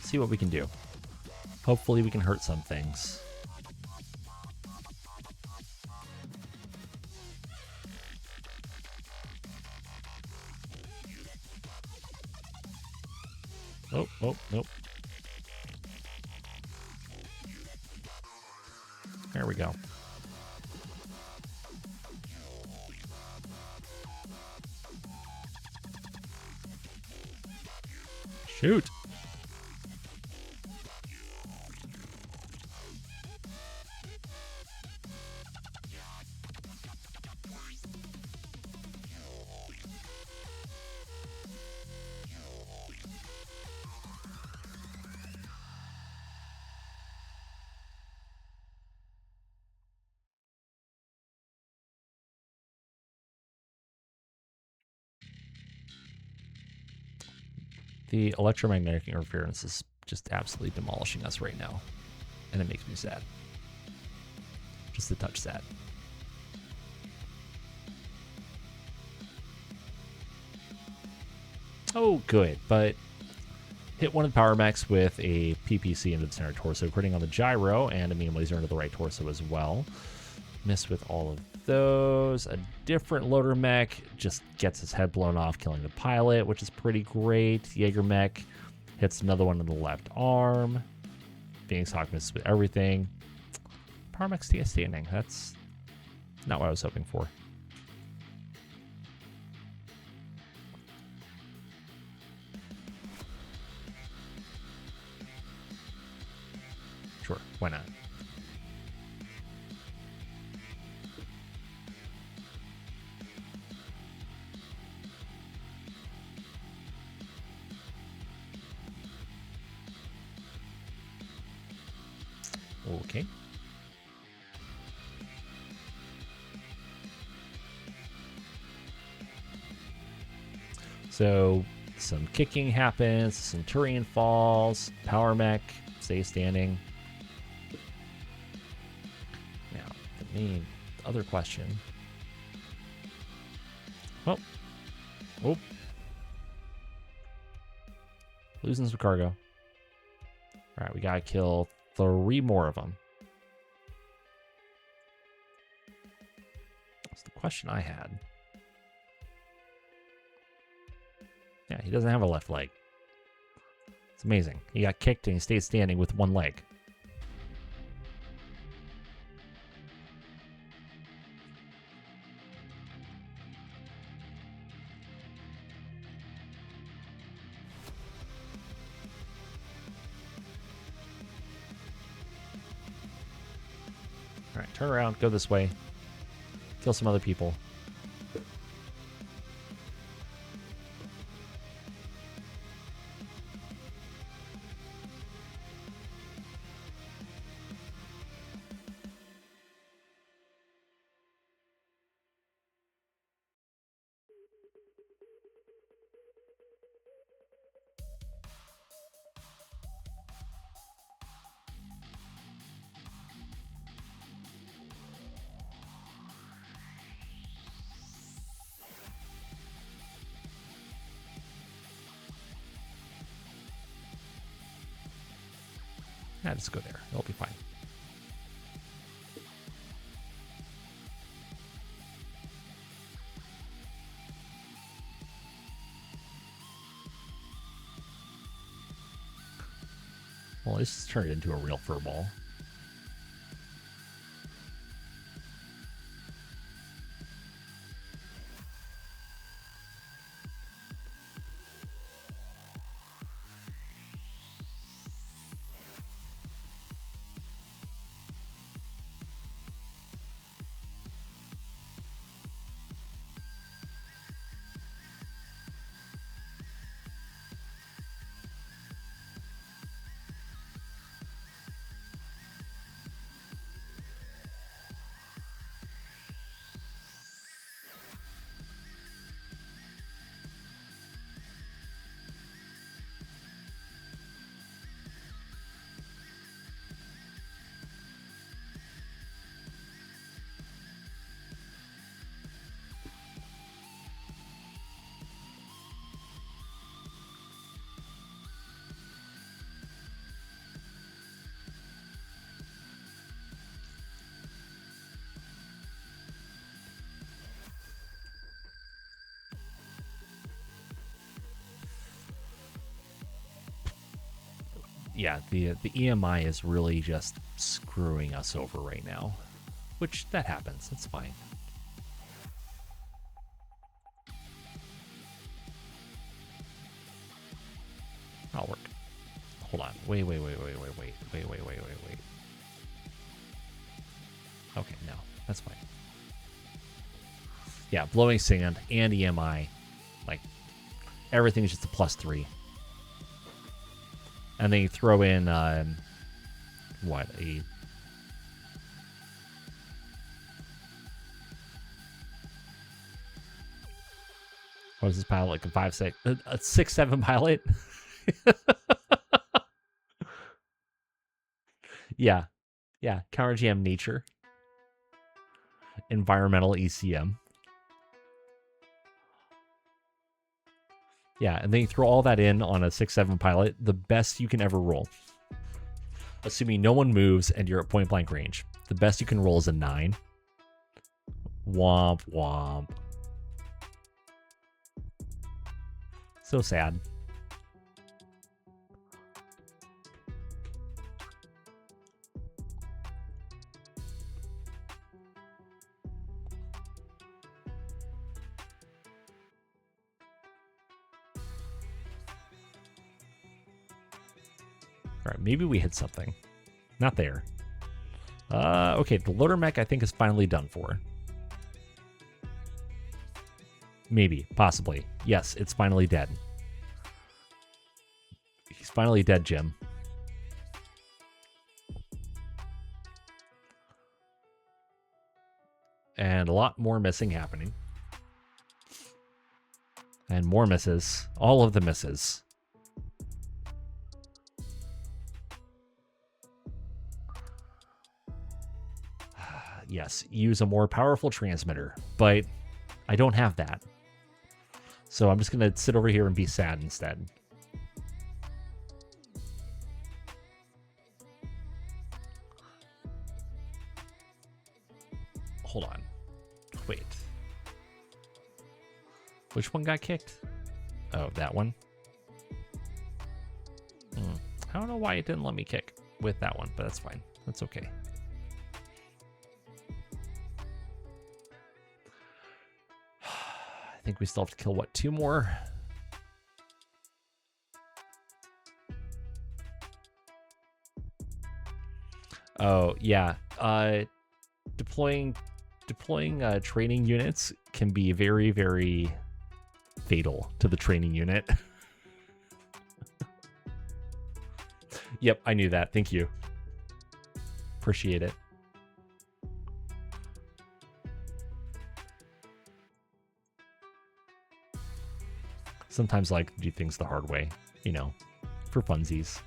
See what we can do. Hopefully we can hurt some things. Oh, nope. There we go. Shoot. The electromagnetic interference is just absolutely demolishing us right now. And it makes me sad. Just a touch sad. Oh, good. But hit one of the power mechs with a PPC into the center torso, critting on the gyro and a beam laser into the right torso as well. Miss with all of those. A different loader mech just gets his head blown off, killing the pilot, which is pretty great. Jaeger mech hits another one in the left arm. Phoenix Hawk misses with everything. Power mech stay standing. That's not what I was hoping for. Sure, why not? Okay. So some kicking happens, Centurion falls, Power Mech stays standing. Now, the other question. Oh. Losing some cargo. Alright, we gotta kill 3 more of them. That's the question I had. Yeah, he doesn't have a left leg. It's amazing. He got kicked and he stayed standing with one leg. Alright, turn around, go this way. Kill some other people. Yeah, just go there. It'll be fine. Well, let's just turn it into a real furball. yeah, the EMI is really just screwing us over right now, which that happens. It's fine. I'll work. Hold on. Wait. Okay, no, that's fine. Yeah, blowing sand and EMI, like everything's just a +3. And then you throw in what is this pilot, like a 5.6, a 6.7 pilot? Yeah, counter jam nature, environmental ECM. Yeah, and then you throw all that in on a 6.7 pilot, the best you can ever roll. Assuming no one moves and you're at point blank range. The best you can roll is a 9. Womp womp. So sad. All right, maybe we hit something. Not there. Okay, the loader mech I think is finally done for. Maybe, possibly. Yes, it's finally dead. He's finally dead, Jim. And a lot more missing happening. And more misses. All of the misses. Yes, use a more powerful transmitter, but I don't have that. So I'm just going to sit over here and be sad instead. Hold on. Wait. Which one got kicked? Oh, that one? I don't know why it didn't let me kick with that one, but that's fine. That's okay. I think we still have to kill, what, 2 more? Oh, yeah. Deploying training units can be very, very fatal to the training unit. Yep, I knew that. Thank you. Appreciate it. Sometimes I like to do things the hard way, you know, for funsies.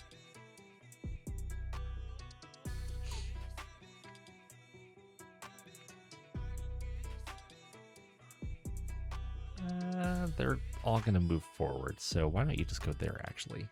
They're all going to move forward, so why don't you just go there, actually?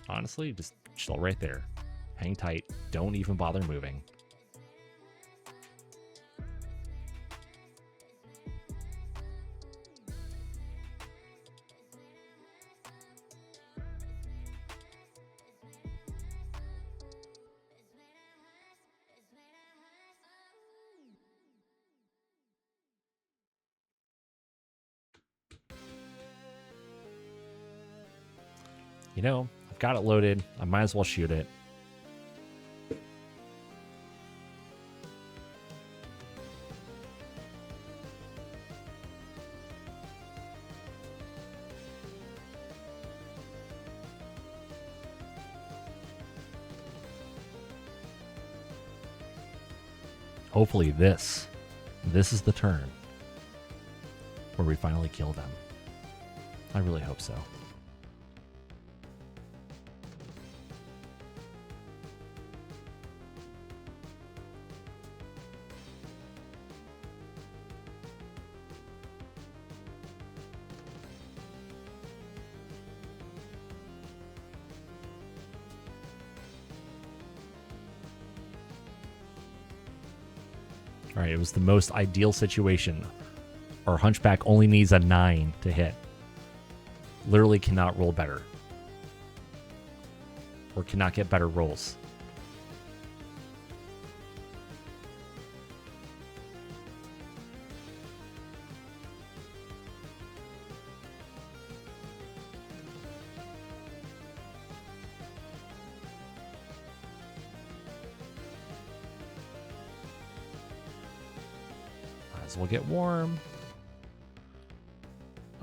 Honestly, just chill right there. Hang tight. Don't even bother moving. You know, I've got it loaded. I might as well shoot it. Hopefully this is the turn where we finally kill them. I really hope so. All right, it was the most ideal situation. Our Hunchback only needs a 9 to hit. Literally cannot roll better. Or cannot get better rolls. Might as well get warm.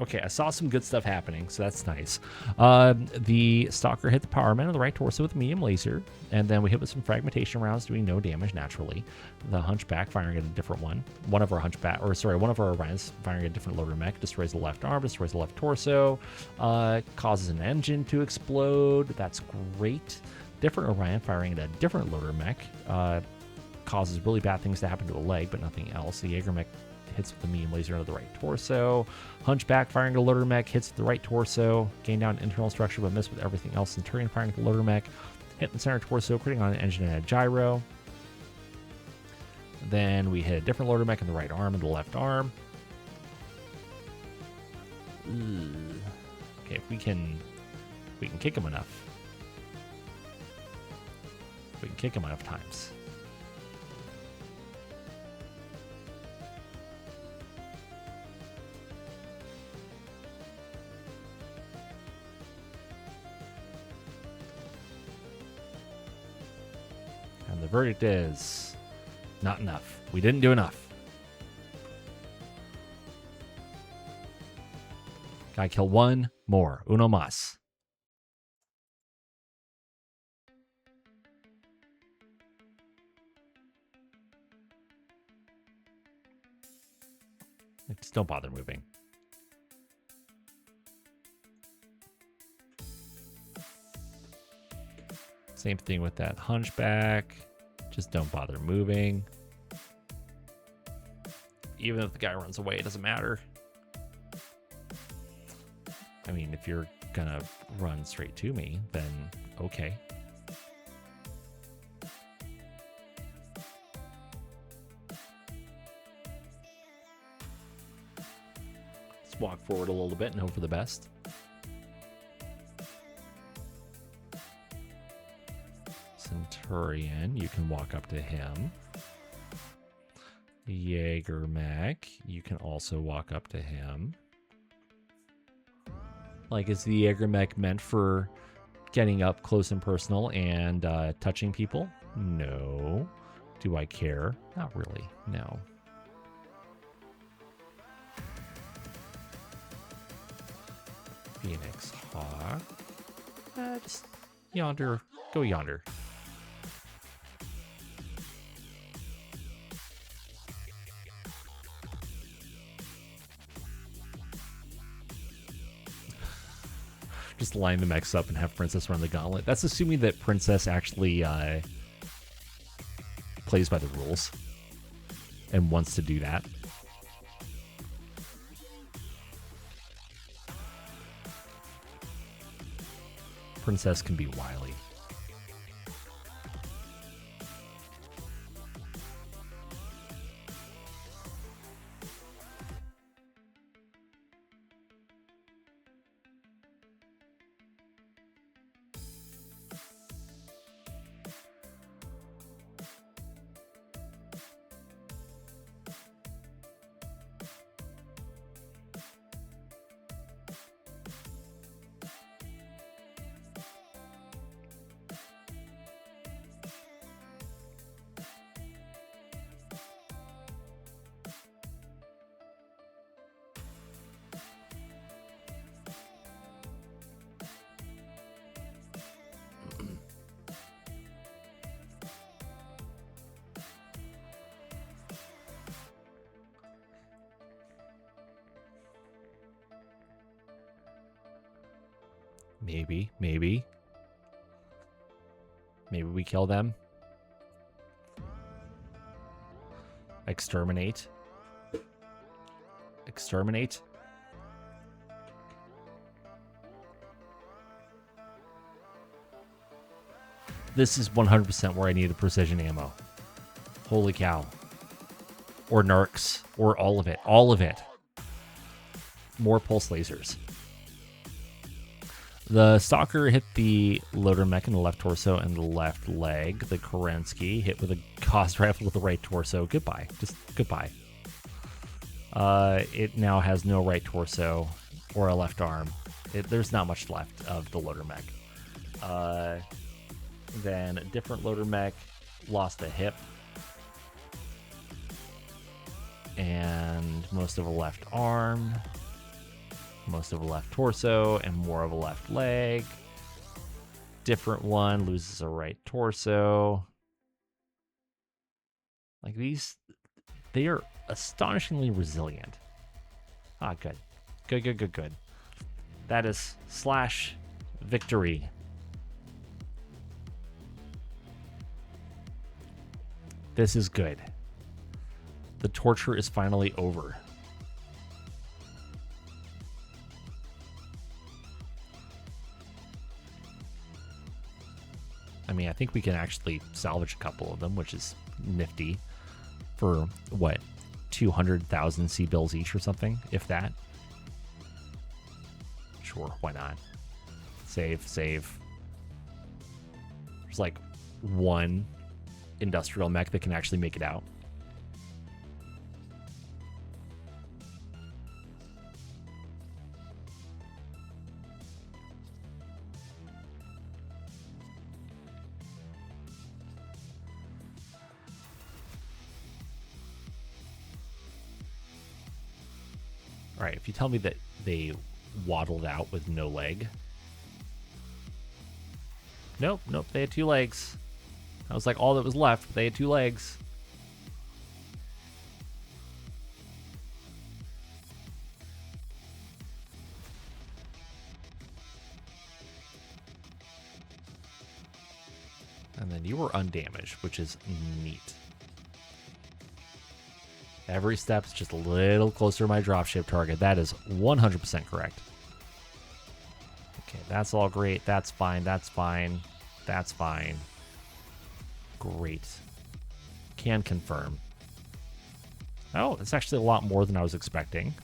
Okay, I saw some good stuff happening, so that's nice. The Stalker hit the Power Man on the right torso with a medium laser, and then we hit with some fragmentation rounds, doing no damage naturally. The Hunchback firing at a different one. One of our Orions firing at a different loader mech, destroys the left arm, destroys the left torso, causes an engine to explode. That's great. Different Orion firing at a different loader mech, causes really bad things to happen to a leg, but nothing else. The Jaeger mech hits with the medium laser into the right torso. Hunchback firing at a loader mech, hits the right torso, gain down internal structure but miss with everything else. Centurion firing at the loader mech, hit the center torso, critting on an engine and a gyro. Then we hit a different loader mech in the right arm and the left arm. Okay, if we can kick him enough. We can kick him enough times. And the verdict is not enough. We didn't do enough. Gotta kill one more. Uno mas. Just don't bother moving. Same thing with that Hunchback. Just don't bother moving. Even if the guy runs away, it doesn't matter. I mean, if you're gonna run straight to me, then okay. Let's walk forward a little bit and hope for the best. Centurion, you can walk up to him. Jaeger mech, you can also walk up to him. Like, is the Jaeger mech meant for getting up close and personal and touching people? No. Do I care? Not really. No. Phoenix Hawk. Just yonder. Go yonder. Just line the mechs up and have Princess run the gauntlet. That's assuming that Princess actually plays by the rules and wants to do that. Princess can be wily. Maybe we kill them. Exterminate. This is 100% where I need a precision ammo. Holy cow. or narcs, or all of it. All of it. More pulse lasers. The Stalker hit the loader mech in the left torso and the left leg. The Kerensky hit with a Gauss rifle with the right torso. Goodbye. Just goodbye. It now has no right torso or a left arm. There's not much left of the loader mech. Then a different loader mech lost a hip and most of a left arm, most of a left torso, and more of a left leg. Different one loses a right torso. Like these, they are astonishingly resilient. Ah, good. Good, good, good, good. That is slash victory. This is good. The torture is finally over. I mean, I think we can actually salvage a couple of them, which is nifty. For what, 200,000 C-bills each or something, if that. Sure, why not? Save, save. There's like one industrial mech that can actually make it out. All right, if you tell me that they waddled out with no leg. Nope, nope, they had 2 legs. That was like all that was left, but they had 2 legs. And then you were undamaged, which is neat. Every step's just a little closer to my dropship target. That is 100% correct. Okay, that's all great. That's fine. That's fine. That's fine. Great. Can confirm. Oh, it's actually a lot more than I was expecting.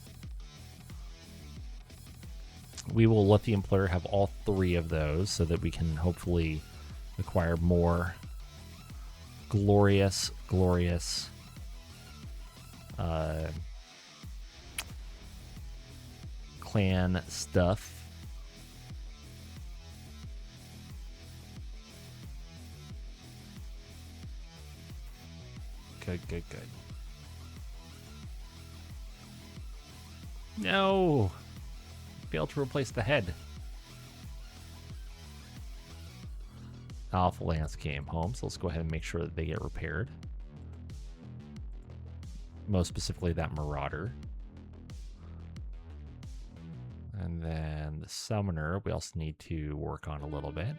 We will let the employer have all 3 of those so that we can hopefully acquire more glorious, glorious clan stuff. Good, good, good. No! Failed to replace the head. Alpha Lance came home, so let's go ahead and make sure that they get repaired. Most specifically, that Marauder. And then the Summoner, we also need to work on a little bit.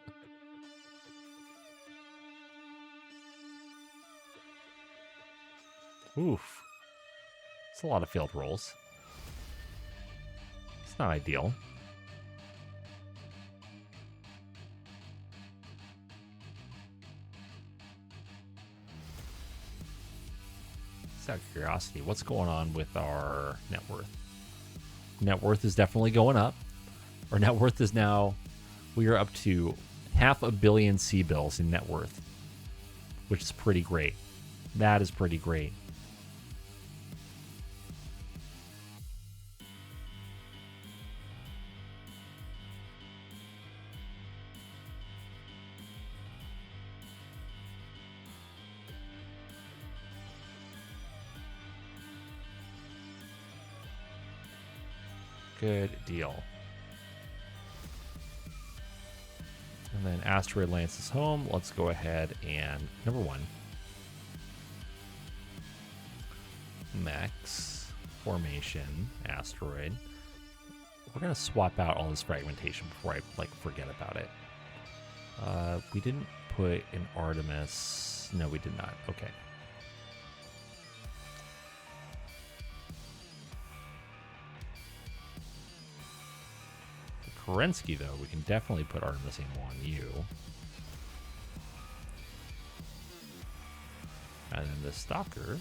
Oof. It's a lot of field rolls. It's not ideal. Just out of curiosity, what's going on with our net worth? Net worth is definitely going up. Our net worth is now, we are up to 500 million C-bills in net worth, which is pretty great. That is pretty great. Good deal. And then Asteroid Lance is home. Let's go ahead and, number 1, Max Formation Asteroid. We're going to swap out all this fragmentation before I forget about it. We didn't put an Artemis. No, we did not. Okay. Kerensky, though, we can definitely put Artemis Ammo on you. And then the Stalker.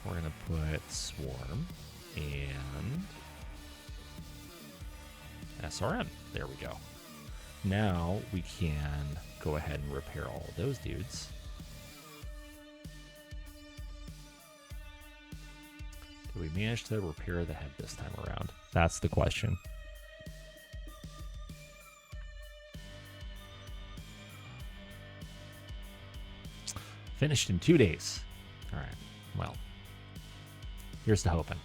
We're going to put Swarm and SRM. There we go. Now we can go ahead and repair all of those dudes. Did we manage to repair the head this time around? That's the question. Finished in 2 days. All right. Well, here's to hoping.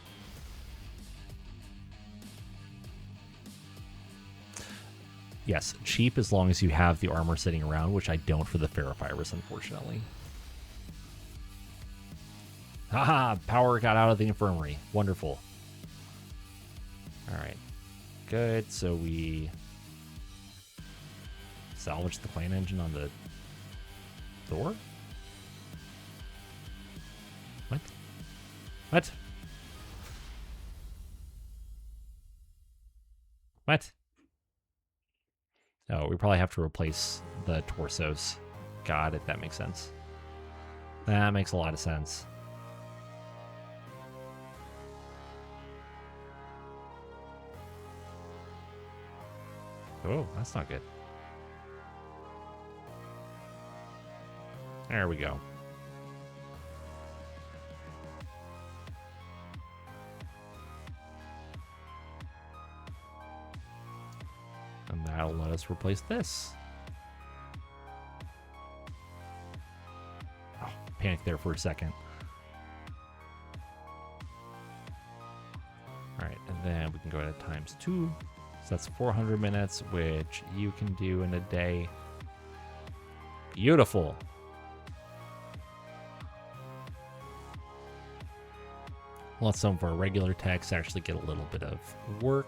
Yes, cheap as long as you have the armor sitting around, which I don't for the Ferrovirus, unfortunately. Haha, power got out of the infirmary. Wonderful. All right. Good. So we salvaged the clan engine on the Thor? What? What? What? Oh, we probably have to replace the torsos. Got it. That makes sense. That makes a lot of sense. Oh, that's not good. There we go. And that'll let us replace this. Oh, panic there for a second. All right, and then we can go to ×2. So that's 400 minutes, which you can do in a day. Beautiful. Let some of our regular techs actually get a little bit of work.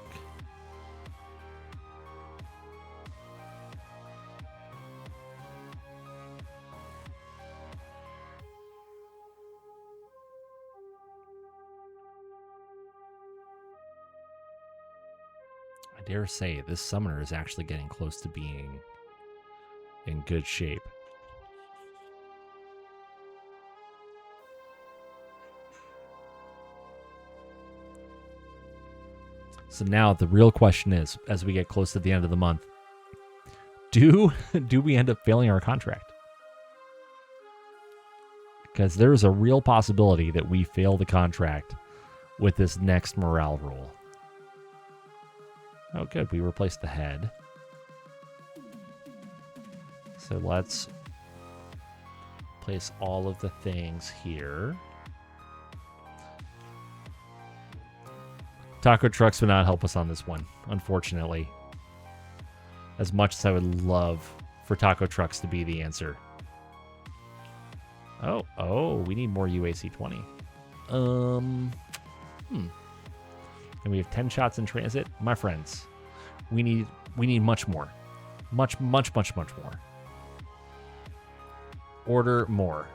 I dare say this summoner is actually getting close to being in good shape. So now the real question is, as we get close to the end of the month, do we end up failing our contract? Because there's a real possibility that we fail the contract with this next morale roll. Oh, good. We replaced the head. So let's place all of the things here. Taco trucks would not help us on this one, unfortunately. As much as I would love for taco trucks to be the answer. Oh, we need more UAC 20. And we have 10 shots in transit. My friends, we need much more. Much more. Order more.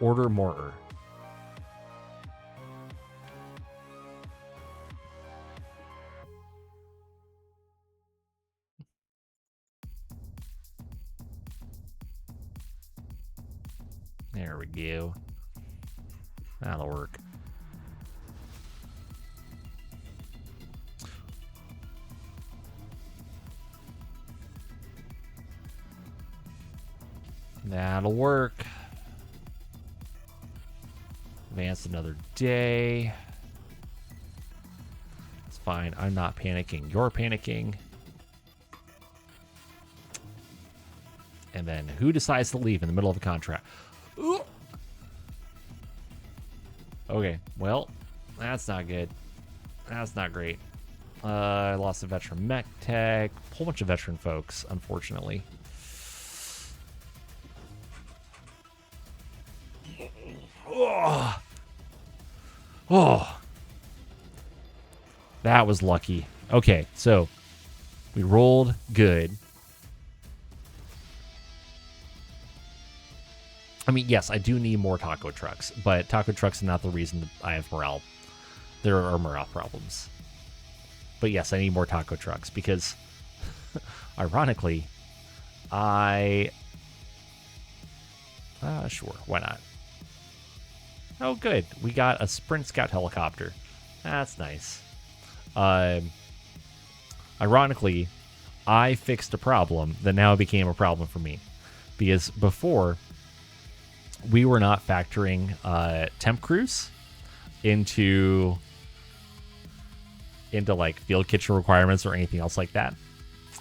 Order more. There we go. That'll work. That'll work. Advance another day. It's fine. I'm not panicking. You're panicking. And then who decides to leave in the middle of a contract? Ooh. Okay, well, that's not good. That's not great. I lost a veteran MekTech. A whole bunch of veteran folks, unfortunately. Oh. That was lucky. Okay, so we rolled good. I mean, yes, I do need more taco trucks, but taco trucks are not the reason that I have morale. There are morale problems. But yes, I need more taco trucks because, ironically, I Sure, why not? Oh, good. We got a Sprint Scout helicopter. That's nice. Ironically, I fixed a problem that now became a problem for me. Because before, we were not factoring temp crews into like field kitchen requirements or anything else like that.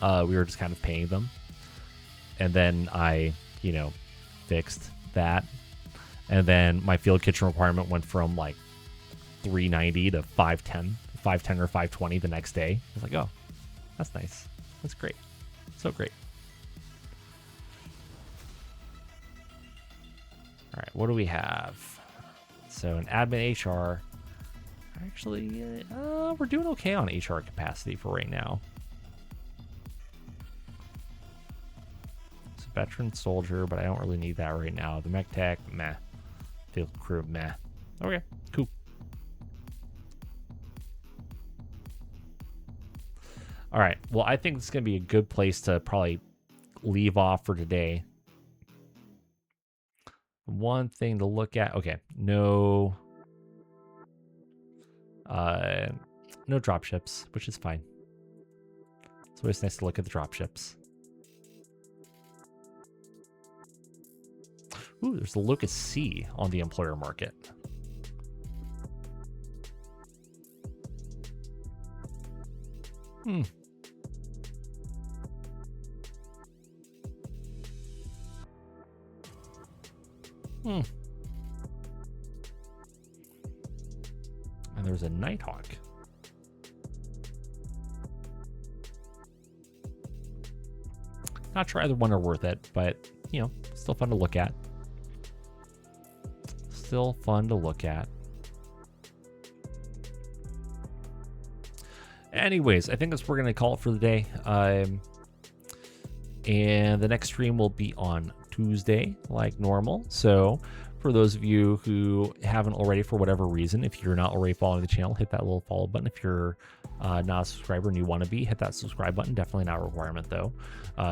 We were just kind of paying them. And then I, fixed that. And then my field kitchen requirement went from like 390 to 510 or 520 the next day. I was like, oh, that's nice. That's great. So great. All right, what do we have? So an admin HR. Actually, we're doing okay on HR capacity for right now. It's a veteran soldier, but I don't really need that right now. The mech tech, meh. Field crew, meh. Okay, cool. All right, well, I think it's going to be a good place to probably leave off for today. One thing to look at. Okay, no dropships, which is fine. It's always nice to look at the dropships. Ooh, there's the Locus C on the employer market. Hmm. And there's a Nighthawk. Not sure either one are worth it, but, still fun to look at. Still fun to look at. Anyways, I think that's what we're going to call it for the day. And the next stream will be on Tuesday, like normal. So for those of you who haven't already, for whatever reason, if you're not already following the channel, hit that little follow button. If you're not a subscriber and you want to be, hit that subscribe button. Definitely not a requirement, though.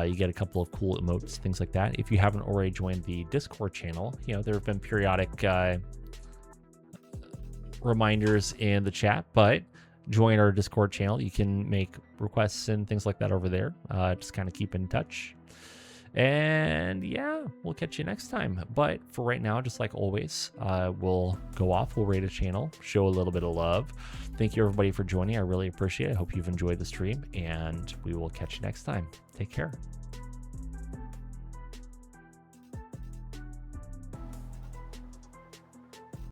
You get a couple of cool emotes, things like that. If you haven't already joined the Discord channel, there have been periodic reminders in the chat, but join our Discord channel. You can make requests and things like that over there. Just kind of keep in touch. And yeah, we'll catch you next time. But for right now, just like always, we'll go off, we'll rate a channel, show a little bit of love. Thank you everybody for joining. I really appreciate it. I hope you've enjoyed the stream, and we will catch you next time. Take care.